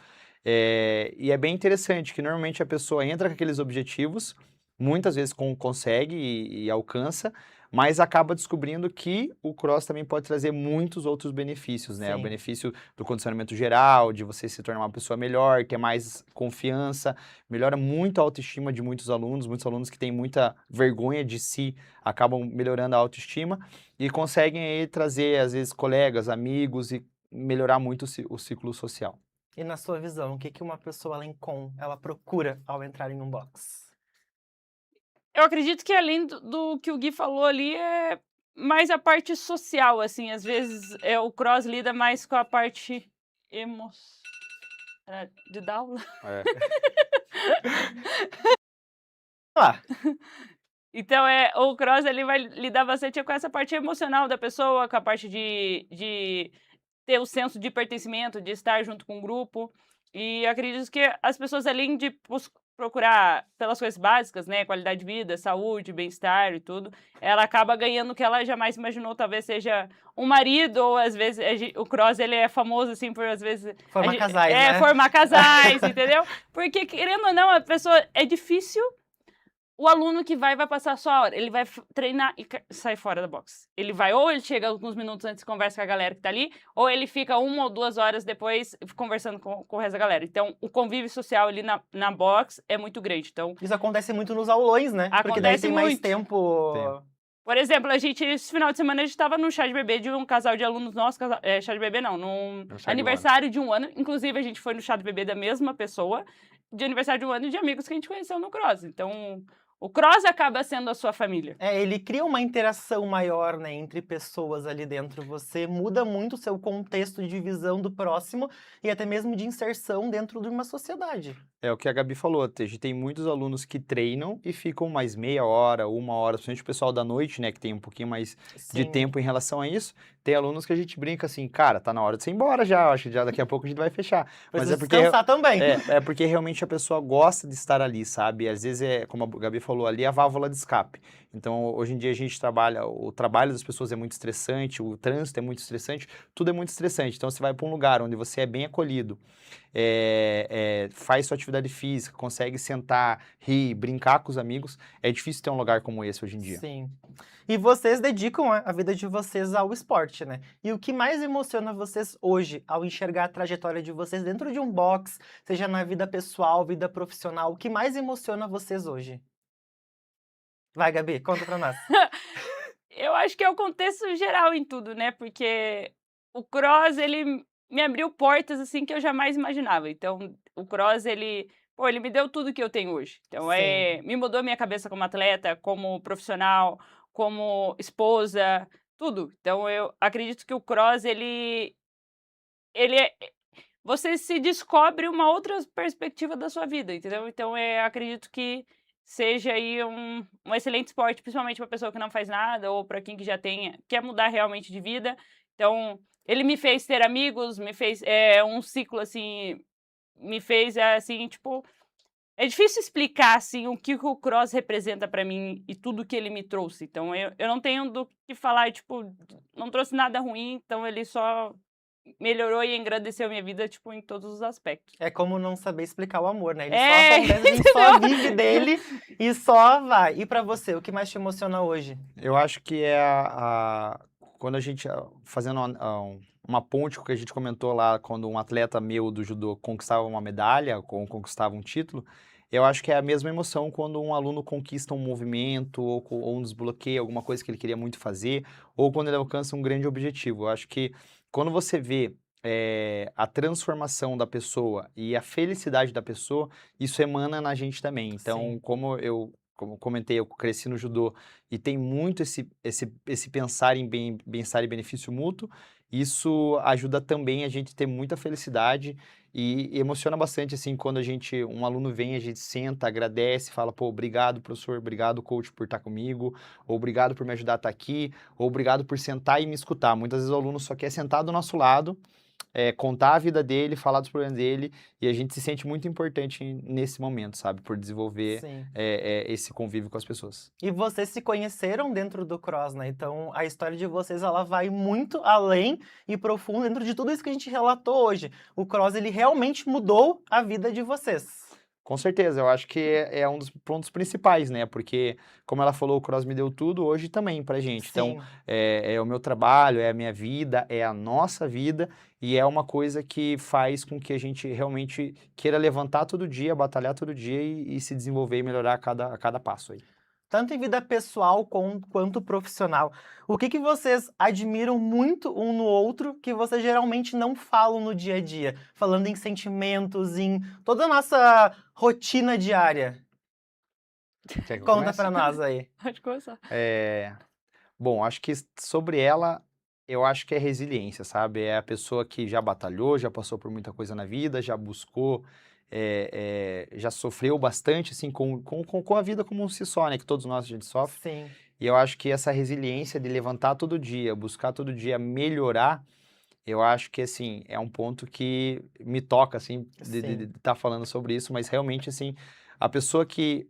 E é bem interessante que, normalmente, a pessoa entra com aqueles objetivos, muitas vezes consegue e alcança, mas acaba descobrindo que o cross também pode trazer muitos outros benefícios, né? O Sim. benefício do condicionamento geral, de você se tornar uma pessoa melhor, ter mais confiança, melhora muito a autoestima de muitos alunos que têm muita vergonha de si, acabam melhorando a autoestima e conseguem aí trazer, às vezes, colegas, amigos e melhorar muito o ciclo social. E na sua visão, o que uma pessoa ela procura ao entrar em um box? Eu acredito que além do que o Gui falou ali, é mais a parte social, assim. Às vezes o cross lida mais com a parte de dar aula. Ah, Então, o cross ele vai lidar bastante com essa parte emocional da pessoa, com a parte de ter o senso de pertencimento, de estar junto com o grupo. E acredito que as pessoas, além de procurar pelas coisas básicas, né, qualidade de vida, saúde, bem-estar e tudo, ela acaba ganhando o que ela jamais imaginou, talvez seja um marido, ou às vezes o cross ele é famoso assim por às vezes formar casais, né? formar casais, entendeu? Porque querendo ou não, a pessoa é difícil. O aluno que vai passar só a hora, ele vai treinar e sai fora da box. Ele vai, ou ele chega alguns minutos antes e conversa com a galera que tá ali, ou ele fica 1 ou 2 horas depois conversando com o resto da galera. Então, o convívio social ali na box é muito grande. Então, Isso acontece muito nos aulões, né? Porque daí Acontece tem mais muito. tempo. por exemplo, esse final de semana a gente tava num chá de bebê de um casal de alunos nossos, chá de bebê não, num No chá de aniversário de um ano. Inclusive, a gente foi no chá de bebê da mesma pessoa, de aniversário de um ano e de amigos que a gente conheceu no cross. Então, o cross acaba sendo a sua família. Ele cria uma interação maior, né, entre pessoas ali dentro. Você muda muito o seu contexto de visão do próximo e até mesmo de inserção dentro de uma sociedade. É o que a Gabi falou, a gente tem muitos alunos que treinam e ficam mais meia hora, 1 hora, principalmente o pessoal da noite, né, que tem um pouquinho mais de Sim. tempo em relação a isso. Tem alunos que a gente brinca assim, cara, tá na hora de você ir embora já, acho que já daqui a pouco a gente vai fechar. Precisa descansar também. É porque realmente a pessoa gosta de estar ali, sabe? Às vezes como a Gabi falou ali, a válvula de escape. Então, hoje em dia a gente o trabalho das pessoas é muito estressante, o trânsito é muito estressante, tudo é muito estressante. Então, você vai para um lugar onde você é bem acolhido, faz sua atividade física, consegue sentar, rir, brincar com os amigos. É difícil ter um lugar como esse hoje em dia. Sim. E vocês dedicam a vida de vocês ao esporte, né? E o que mais emociona vocês hoje ao enxergar a trajetória de vocês dentro de um box, seja na vida pessoal, vida profissional, o que mais emociona vocês hoje? Vai, Gabi, conta pra nós. Eu acho que é o contexto geral em tudo, né? Porque o cross, ele me abriu portas, assim, que eu jamais imaginava. Então, o cross, ele pô, ele me deu tudo que eu tenho hoje. Então, Sim. me mudou minha cabeça como atleta, como profissional, como esposa, tudo. Então, eu acredito que o cross, ele é você se descobre uma outra perspectiva da sua vida, entendeu? Então, acredito que seja aí um excelente esporte, principalmente para pessoa que não faz nada ou para quem que já quer mudar realmente de vida. Então, ele me fez ter amigos, me fez um ciclo assim, me fez assim, tipo, é difícil explicar assim o que o cross representa para mim e tudo que ele me trouxe. Então, eu não tenho do que falar, tipo, não trouxe nada ruim, então ele só melhorou e engrandeceu minha vida, tipo, em todos os aspectos. É como não saber explicar o amor, né? Ele só É, acontece, a gente só vive dele e só vai. E pra você, o que mais te emociona hoje? Eu acho que é quando a gente, fazendo uma ponte com o que a gente comentou lá, quando um atleta meu do judô conquistava uma medalha, ou conquistava um título, eu acho que é a mesma emoção quando um aluno conquista um movimento, ou um desbloqueia alguma coisa que ele queria muito fazer, ou quando ele alcança um grande objetivo. Eu acho que quando você vê a transformação da pessoa e a felicidade da pessoa, isso emana na gente também. Então, Sim. como eu comentei, eu cresci no judô e tem muito esse pensar em bem-estar e benefício mútuo. Isso ajuda também a gente ter muita felicidade e emociona bastante, assim, quando um aluno vem, a gente senta, agradece, fala, pô, obrigado, professor, obrigado, coach, por estar comigo, ou obrigado por me ajudar a estar aqui, ou obrigado por sentar e me escutar. Muitas vezes o aluno só quer sentar do nosso lado, contar a vida dele, falar dos problemas dele, e a gente se sente muito importante nesse momento, sabe? Por desenvolver Sim. esse convívio com as pessoas. E vocês se conheceram dentro do cross, né? Então a história de vocês ela vai muito além e profundo dentro de tudo isso que a gente relatou hoje. O cross ele realmente mudou a vida de vocês. Com certeza, eu acho que é um dos pontos principais, né? Porque, como ela falou, o Cross me deu tudo, hoje também pra gente. Então, Sim. é o meu trabalho, é a minha vida, é a nossa vida, e é uma coisa que faz com que a gente realmente queira levantar todo dia, batalhar todo dia e se desenvolver e melhorar a cada passo aí. Tanto em vida pessoal quanto profissional. O que vocês admiram muito um no outro que vocês geralmente não falam no dia a dia? Falando em sentimentos, em toda a nossa rotina diária. Quer que eu Conta comece? pra nós aí. pode começar. Bom, acho que sobre ela, eu acho que é resiliência, sabe? É a pessoa que já batalhou, já passou por muita coisa na vida, já buscou, já sofreu bastante, assim, com a vida como si só, né? Que todos nós a gente sofre. Sim. E eu acho que essa resiliência de levantar todo dia, buscar todo dia melhorar, eu acho que, assim, é um ponto que me toca, assim, de Sim. estar falando sobre isso, mas realmente, assim, a pessoa que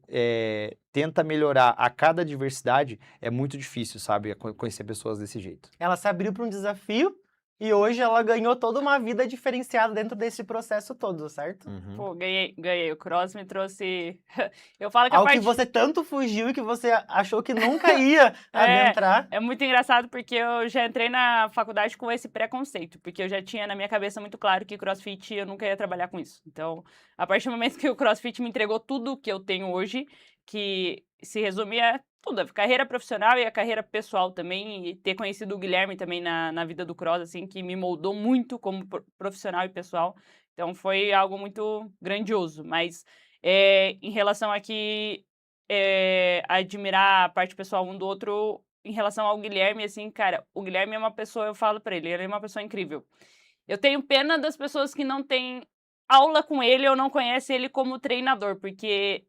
tenta melhorar a cada adversidade é muito difícil, sabe? Conhecer pessoas desse jeito. Ela se abriu para um desafio e hoje ela ganhou toda uma vida diferenciada dentro desse processo todo, certo? Uhum. Pô, ganhei. O cross me trouxe. Eu falo que a Algo que parte. você tanto fugiu e que você achou que nunca ia É, adentrar. é muito engraçado porque eu já entrei na faculdade com esse preconceito, porque eu já tinha na minha cabeça muito claro que CrossFit eu nunca ia trabalhar com isso. Então, a partir do momento que o CrossFit me entregou tudo que eu tenho hoje, que se resumia a tudo, a carreira profissional e a carreira pessoal também, e ter conhecido o Guilherme também na vida do Cross, assim, que me moldou muito como profissional e pessoal. Então, foi algo muito grandioso. Mas, em relação a que admirar a parte pessoal um do outro em relação ao Guilherme, assim, cara, o Guilherme é uma pessoa, eu falo pra ele é uma pessoa incrível. Eu tenho pena das pessoas que não têm aula com ele ou não conhecem ele como treinador, porque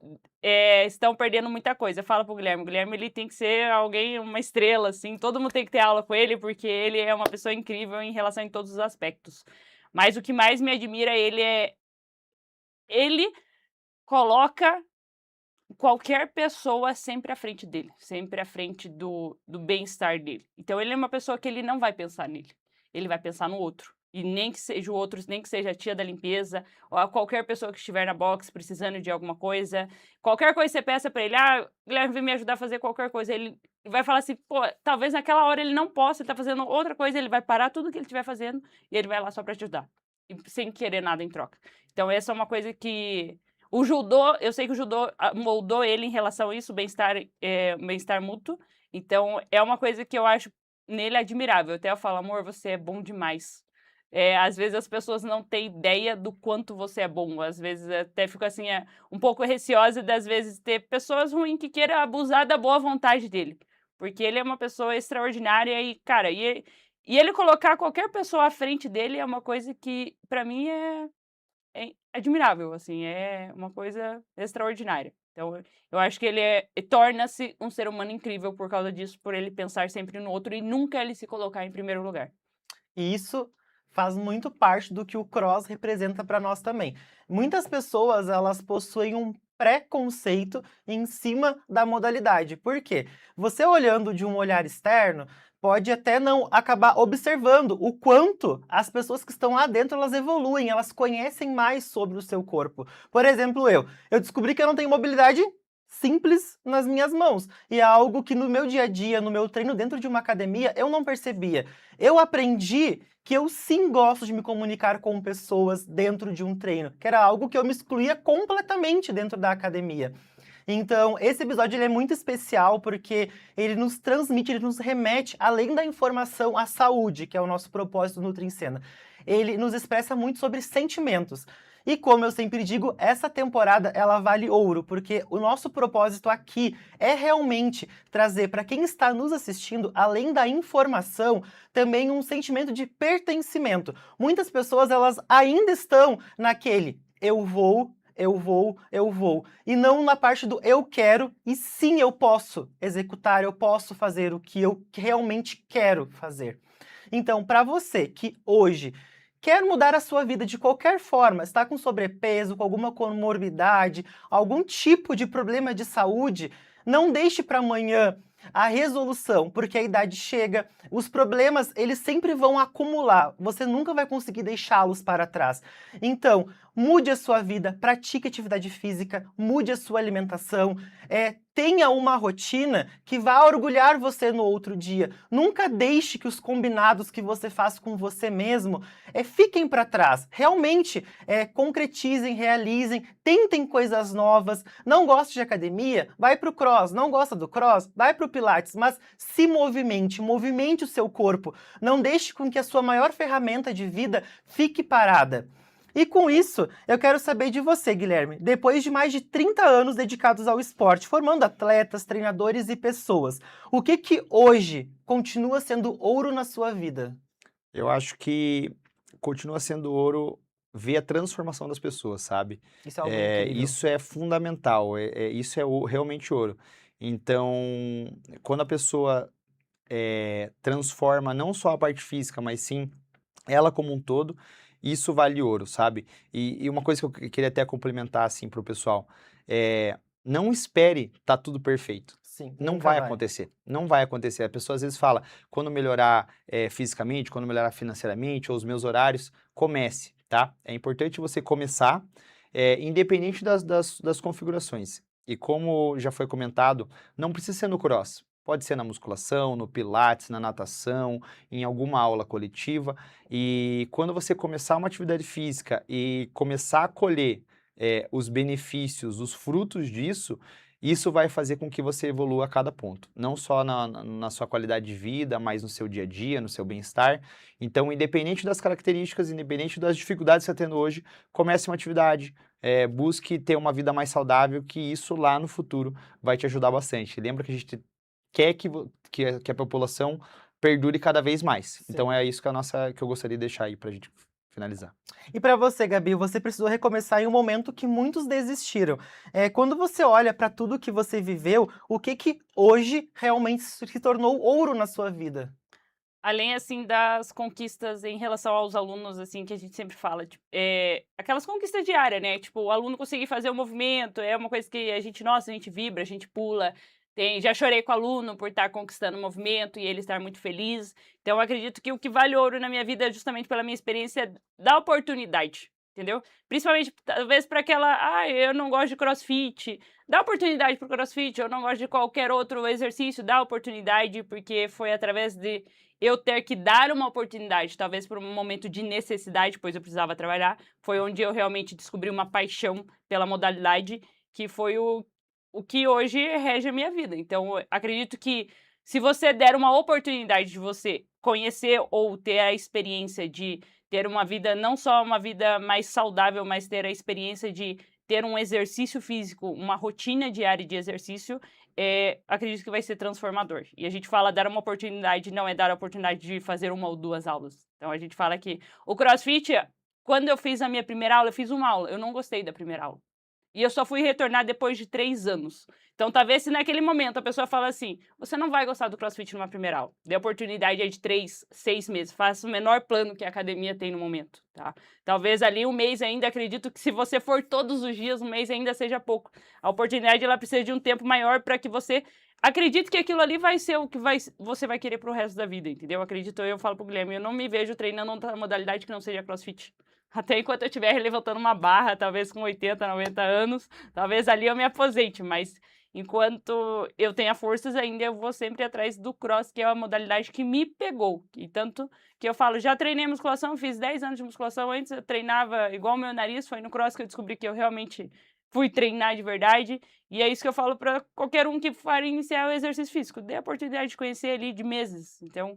estão perdendo muita coisa. Eu falo pro Guilherme, o Guilherme ele tem que ser alguém, uma estrela, assim, todo mundo tem que ter aula com ele, porque ele é uma pessoa incrível em relação em todos os aspectos. Mas o que mais me admira ele coloca qualquer pessoa sempre à frente dele, sempre à frente do bem-estar dele. Então ele é uma pessoa que ele não vai pensar nele, ele vai pensar no outro. E nem que seja o outro, nem que seja a tia da limpeza, ou qualquer pessoa que estiver na box precisando de alguma coisa, qualquer coisa que você peça pra ele, Guilherme, vem me ajudar a fazer qualquer coisa, ele vai falar assim, pô, talvez naquela hora ele não possa, ele tá fazendo outra coisa, ele vai parar tudo que ele estiver fazendo e ele vai lá só pra te ajudar, sem querer nada em troca. Então essa é uma coisa que o judô, eu sei que o judô moldou ele em relação a isso, bem-estar mútuo. Então, é uma coisa que eu acho nele admirável. Até eu falo, amor, você é bom demais. às vezes as pessoas não têm ideia do quanto você é bom. Às vezes até fico assim, um pouco receosa das vezes ter pessoas ruins que queiram abusar da boa vontade dele. Porque ele é uma pessoa extraordinária e, cara, e ele colocar qualquer pessoa à frente dele é uma coisa que, pra mim, é admirável, assim, é uma coisa extraordinária. Então, eu acho que ele torna-se um ser humano incrível por causa disso, por ele pensar sempre no outro e nunca ele se colocar em primeiro lugar. E isso faz muito parte do que o cross representa para nós também. Muitas pessoas, elas possuem um preconceito em cima da modalidade. Por quê? Você olhando de um olhar externo, pode até não acabar observando o quanto as pessoas que estão lá dentro, elas evoluem, elas conhecem mais sobre o seu corpo. Por exemplo, eu descobri que eu não tenho mobilidade simples nas minhas mãos. E é algo que no meu dia a dia, no meu treino dentro de uma academia, eu não percebia. Eu aprendi que eu sim gosto de me comunicar com pessoas dentro de um treino, que era algo que eu me excluía completamente dentro da academia. Então, esse episódio ele é muito especial porque ele nos transmite, ele nos remete, além da informação, à saúde, que é o nosso propósito do Nutri em Cena. Ele nos expressa muito sobre sentimentos. E como eu sempre digo, essa temporada ela vale ouro, porque o nosso propósito aqui é realmente trazer para quem está nos assistindo, além da informação, também um sentimento de pertencimento. Muitas pessoas elas ainda estão naquele eu vou, e não na parte do eu quero, e sim eu posso executar, eu posso fazer o que eu realmente quero fazer. Então, para você que hoje quer mudar a sua vida de qualquer forma, está com sobrepeso, com alguma comorbidade, algum tipo de problema de saúde, não deixe para amanhã a resolução, porque a idade chega, os problemas eles sempre vão acumular, você nunca vai conseguir deixá-los para trás. Então, mude a sua vida, pratique atividade física, mude a sua alimentação, tenha uma rotina que vá orgulhar você no outro dia. Nunca deixe que os combinados que você faz com você mesmo fiquem para trás. Realmente, concretizem, realizem, tentem coisas novas. Não gosta de academia? Vai para o cross. Não gosta do cross? Vai para o pilates. Mas se movimente, movimente o seu corpo. Não deixe com que a sua maior ferramenta de vida fique parada. E com isso, eu quero saber de você, Guilherme. Depois de mais de 30 anos dedicados ao esporte, formando atletas, treinadores e pessoas, o que hoje continua sendo ouro na sua vida? Eu acho que continua sendo ouro ver a transformação das pessoas, sabe? Isso é algo incrível. Isso é fundamental, isso é realmente ouro. Então, quando a pessoa transforma não só a parte física, mas sim ela como um todo, isso vale ouro, sabe? E uma coisa que eu queria até complementar assim para o pessoal, não espere tá tudo perfeito. Sim, Não nunca vai acontecer, não vai acontecer. A pessoa às vezes fala, quando melhorar fisicamente, quando melhorar financeiramente, ou os meus horários, comece, tá? É importante você começar, independente das configurações. E como já foi comentado, não precisa ser no cross. Pode ser na musculação, no pilates, na natação, em alguma aula coletiva. E quando você começar uma atividade física e começar a colher os benefícios, os frutos disso, isso vai fazer com que você evolua a cada ponto. Não só na sua qualidade de vida, mas no seu dia a dia, no seu bem-estar. Então, independente das características, independente das dificuldades que você está tendo hoje, comece uma atividade, busque ter uma vida mais saudável, que isso lá no futuro vai te ajudar bastante. Lembra que a gente quer que a população perdure cada vez mais. Então Sim. é isso que eu gostaria de deixar aí pra gente finalizar. E para você, Gabi, você precisou recomeçar em um momento que muitos desistiram. Quando você olha para tudo que você viveu, o que hoje realmente se tornou ouro na sua vida? Além, assim, das conquistas em relação aos alunos, assim, que a gente sempre fala, tipo, aquelas conquistas diárias, né? Tipo, o aluno conseguir fazer o movimento, é uma coisa que a gente, nossa, a gente vibra, a gente pula. Já chorei com o aluno por estar conquistando o movimento e ele estar muito feliz. Então, eu acredito que o que vale ouro na minha vida é justamente pela minha experiência da oportunidade, entendeu? Principalmente, talvez, para aquela, eu não gosto de crossfit, dá oportunidade pro crossfit, eu não gosto de qualquer outro exercício, dá oportunidade, porque foi através de eu ter que dar uma oportunidade, talvez por um momento de necessidade, pois eu precisava trabalhar, foi onde eu realmente descobri uma paixão pela modalidade, que foi o que hoje rege a minha vida. Então, eu acredito que se você der uma oportunidade de você conhecer ou ter a experiência de ter uma vida, não só uma vida mais saudável, mas ter a experiência de ter um exercício físico, uma rotina diária de exercício, acredito que vai ser transformador. E a gente fala dar uma oportunidade, não é dar a oportunidade de fazer 1 ou 2 aulas. Então a gente fala que o CrossFit, quando eu fiz a minha primeira aula, eu fiz uma aula, eu não gostei da primeira aula. E eu só fui retornar depois de 3 anos. Então, talvez se naquele momento a pessoa fala assim, você não vai gostar do CrossFit numa primeira aula. Dê oportunidade de 3, 6 meses. Faça o menor plano que a academia tem no momento, tá? Talvez ali 1 mês ainda, acredito que se você for todos os dias, 1 mês ainda seja pouco. A oportunidade, ela precisa de um tempo maior para que você acredite que aquilo ali vai ser o que você vai querer pro resto da vida, entendeu? Acredito, eu falo pro Guilherme, eu não me vejo treinando outra modalidade que não seja CrossFit. Até enquanto eu estiver levantando uma barra, talvez com 80, 90 anos, talvez ali eu me aposente, mas enquanto eu tenha forças ainda, eu vou sempre atrás do cross, que é a modalidade que me pegou. E tanto que eu falo, já treinei musculação, fiz 10 anos de musculação, antes eu treinava igual o meu nariz, foi no cross que eu descobri que eu realmente fui treinar de verdade, e é isso que eu falo para qualquer um que for iniciar o exercício físico, dê a oportunidade de conhecer ali de meses. Então,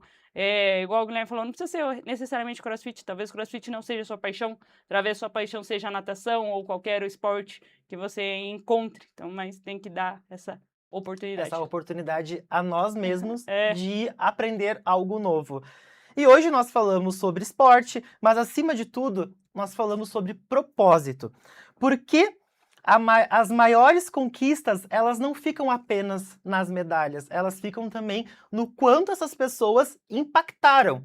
igual o Guilherme falou, não precisa ser necessariamente CrossFit, talvez CrossFit não seja sua paixão, talvez sua paixão seja a natação ou qualquer esporte que você encontre, então, mas tem que dar essa oportunidade. Essa oportunidade a nós mesmos É. de aprender algo novo. E hoje nós falamos sobre esporte, mas acima de tudo, nós falamos sobre propósito. Porque as maiores conquistas, elas não ficam apenas nas medalhas, elas ficam também no quanto essas pessoas impactaram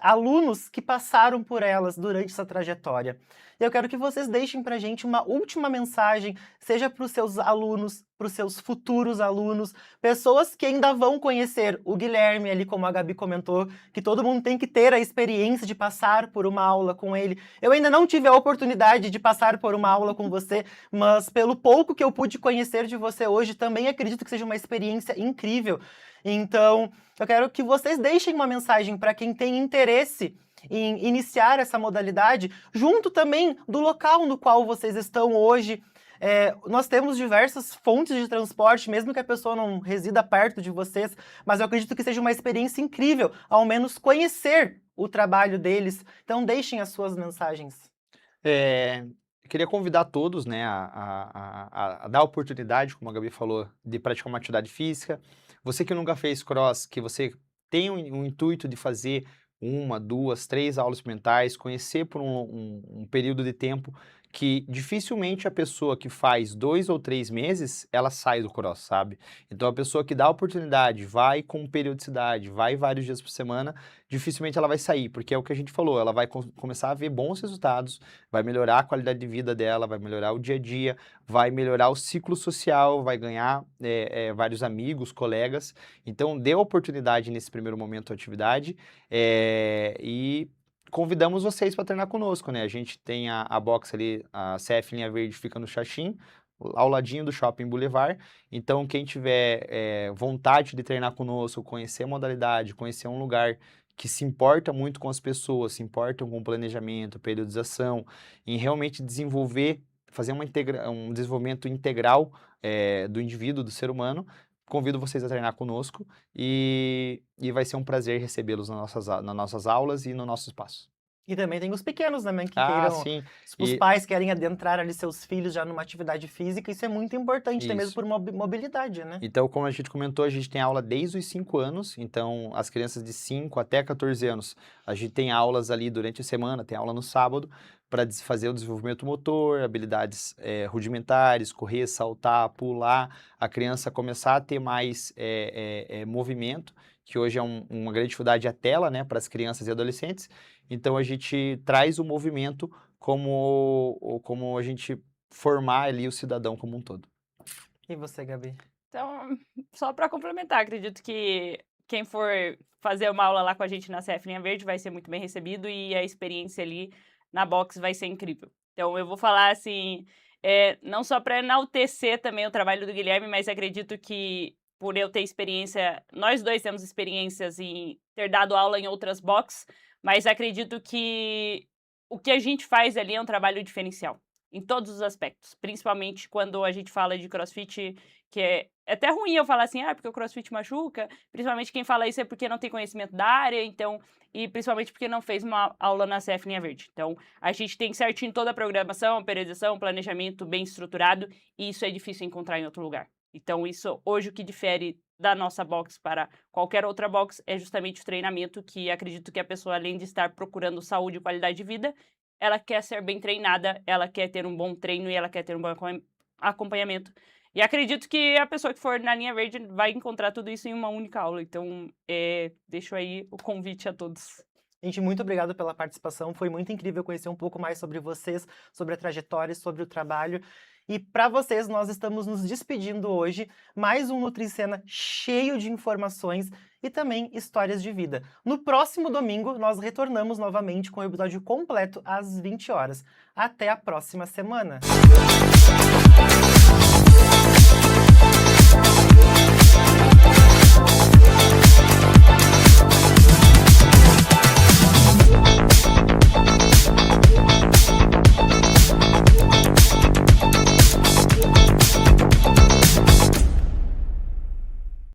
alunos que passaram por elas durante essa trajetória. E eu quero que vocês deixem pra gente uma última mensagem, seja para os seus alunos, para os seus futuros alunos, pessoas que ainda vão conhecer o Guilherme, ali como a Gabi comentou, que todo mundo tem que ter a experiência de passar por uma aula com ele. Eu ainda não tive a oportunidade de passar por uma aula com você, mas pelo pouco que eu pude conhecer de você hoje, também acredito que seja uma experiência incrível. Então, eu quero que vocês deixem uma mensagem para quem tem interesse em iniciar essa modalidade, junto também do local no qual vocês estão hoje. Nós temos diversas fontes de transporte, mesmo que a pessoa não resida perto de vocês, mas eu acredito que seja uma experiência incrível, ao menos conhecer o trabalho deles. Então, deixem as suas mensagens. Eu queria convidar todos, né, a dar a oportunidade, como a Gabi falou, de praticar uma atividade física. Você que nunca fez cross, que você tem o intuito de fazer 1, 2, 3 aulas experimentais, conhecer por um período de tempo que dificilmente a pessoa que faz 2 ou 3 meses, ela sai do cross, sabe? Então a pessoa que dá a oportunidade, vai com periodicidade, vai vários dias por semana, dificilmente ela vai sair, porque é o que a gente falou, ela vai começar a ver bons resultados, vai melhorar a qualidade de vida dela, vai melhorar o dia a dia, vai melhorar o ciclo social, vai ganhar vários amigos, colegas. Então dê a oportunidade nesse primeiro momento à atividade e convidamos vocês para treinar conosco, né? A gente tem a box ali, a CF Linha Verde fica no Xaxim, ao ladinho do Shopping Boulevard. Então, quem tiver vontade de treinar conosco, conhecer a modalidade, conhecer um lugar que se importa muito com as pessoas, se importam com o planejamento, periodização, em realmente desenvolver, fazer um desenvolvimento integral do indivíduo, do ser humano, convido vocês a treinar conosco e vai ser um prazer recebê-los nas nossas aulas e no nosso espaço. E também tem os pequenos também que queiram, Sim. os pais querem adentrar ali seus filhos já numa atividade física, isso é muito importante, até mesmo por mobilidade, né? Então, como a gente comentou, a gente tem aula desde os 5 anos, então as crianças de 5 até 14 anos, a gente tem aulas ali durante a semana, tem aula no sábado, para fazer o desenvolvimento motor, habilidades rudimentares, correr, saltar, pular, a criança começar a ter mais movimento, que hoje é uma grande dificuldade a tela, né, para as crianças e adolescentes. Então a gente traz o movimento como a gente formar ali o cidadão como um todo. E você, Gabi? Então, só para complementar, acredito que quem for fazer uma aula lá com a gente na CF Linha Verde vai ser muito bem recebido e a experiência ali na box vai ser incrível. Então, eu vou falar assim, não só para enaltecer também o trabalho do Guilherme, mas acredito que por eu ter experiência, nós dois temos experiências em ter dado aula em outras boxes, mas acredito que o que a gente faz ali é um trabalho diferencial, em todos os aspectos, principalmente quando a gente fala de CrossFit, que é até ruim eu falar assim, porque o CrossFit machuca, principalmente quem fala isso é porque não tem conhecimento da área, então, e principalmente porque não fez uma aula na CF Linha Verde. Então, a gente tem certinho toda a programação, periodização, planejamento bem estruturado, e isso é difícil encontrar em outro lugar. Então, isso, hoje, o que difere da nossa box para qualquer outra box é justamente o treinamento, que acredito que a pessoa, além de estar procurando saúde e qualidade de vida, ela quer ser bem treinada, ela quer ter um bom treino e ela quer ter um bom acompanhamento. E acredito que a pessoa que for na Linha Verde vai encontrar tudo isso em uma única aula. Então, deixo aí o convite a todos. Gente, muito obrigado pela participação. Foi muito incrível conhecer um pouco mais sobre vocês, sobre a trajetória, sobre o trabalho. E para vocês, nós estamos nos despedindo hoje. Mais um Nutricena cheio de informações e também histórias de vida. No próximo domingo, nós retornamos novamente com o episódio completo às 20 horas. Até a próxima semana!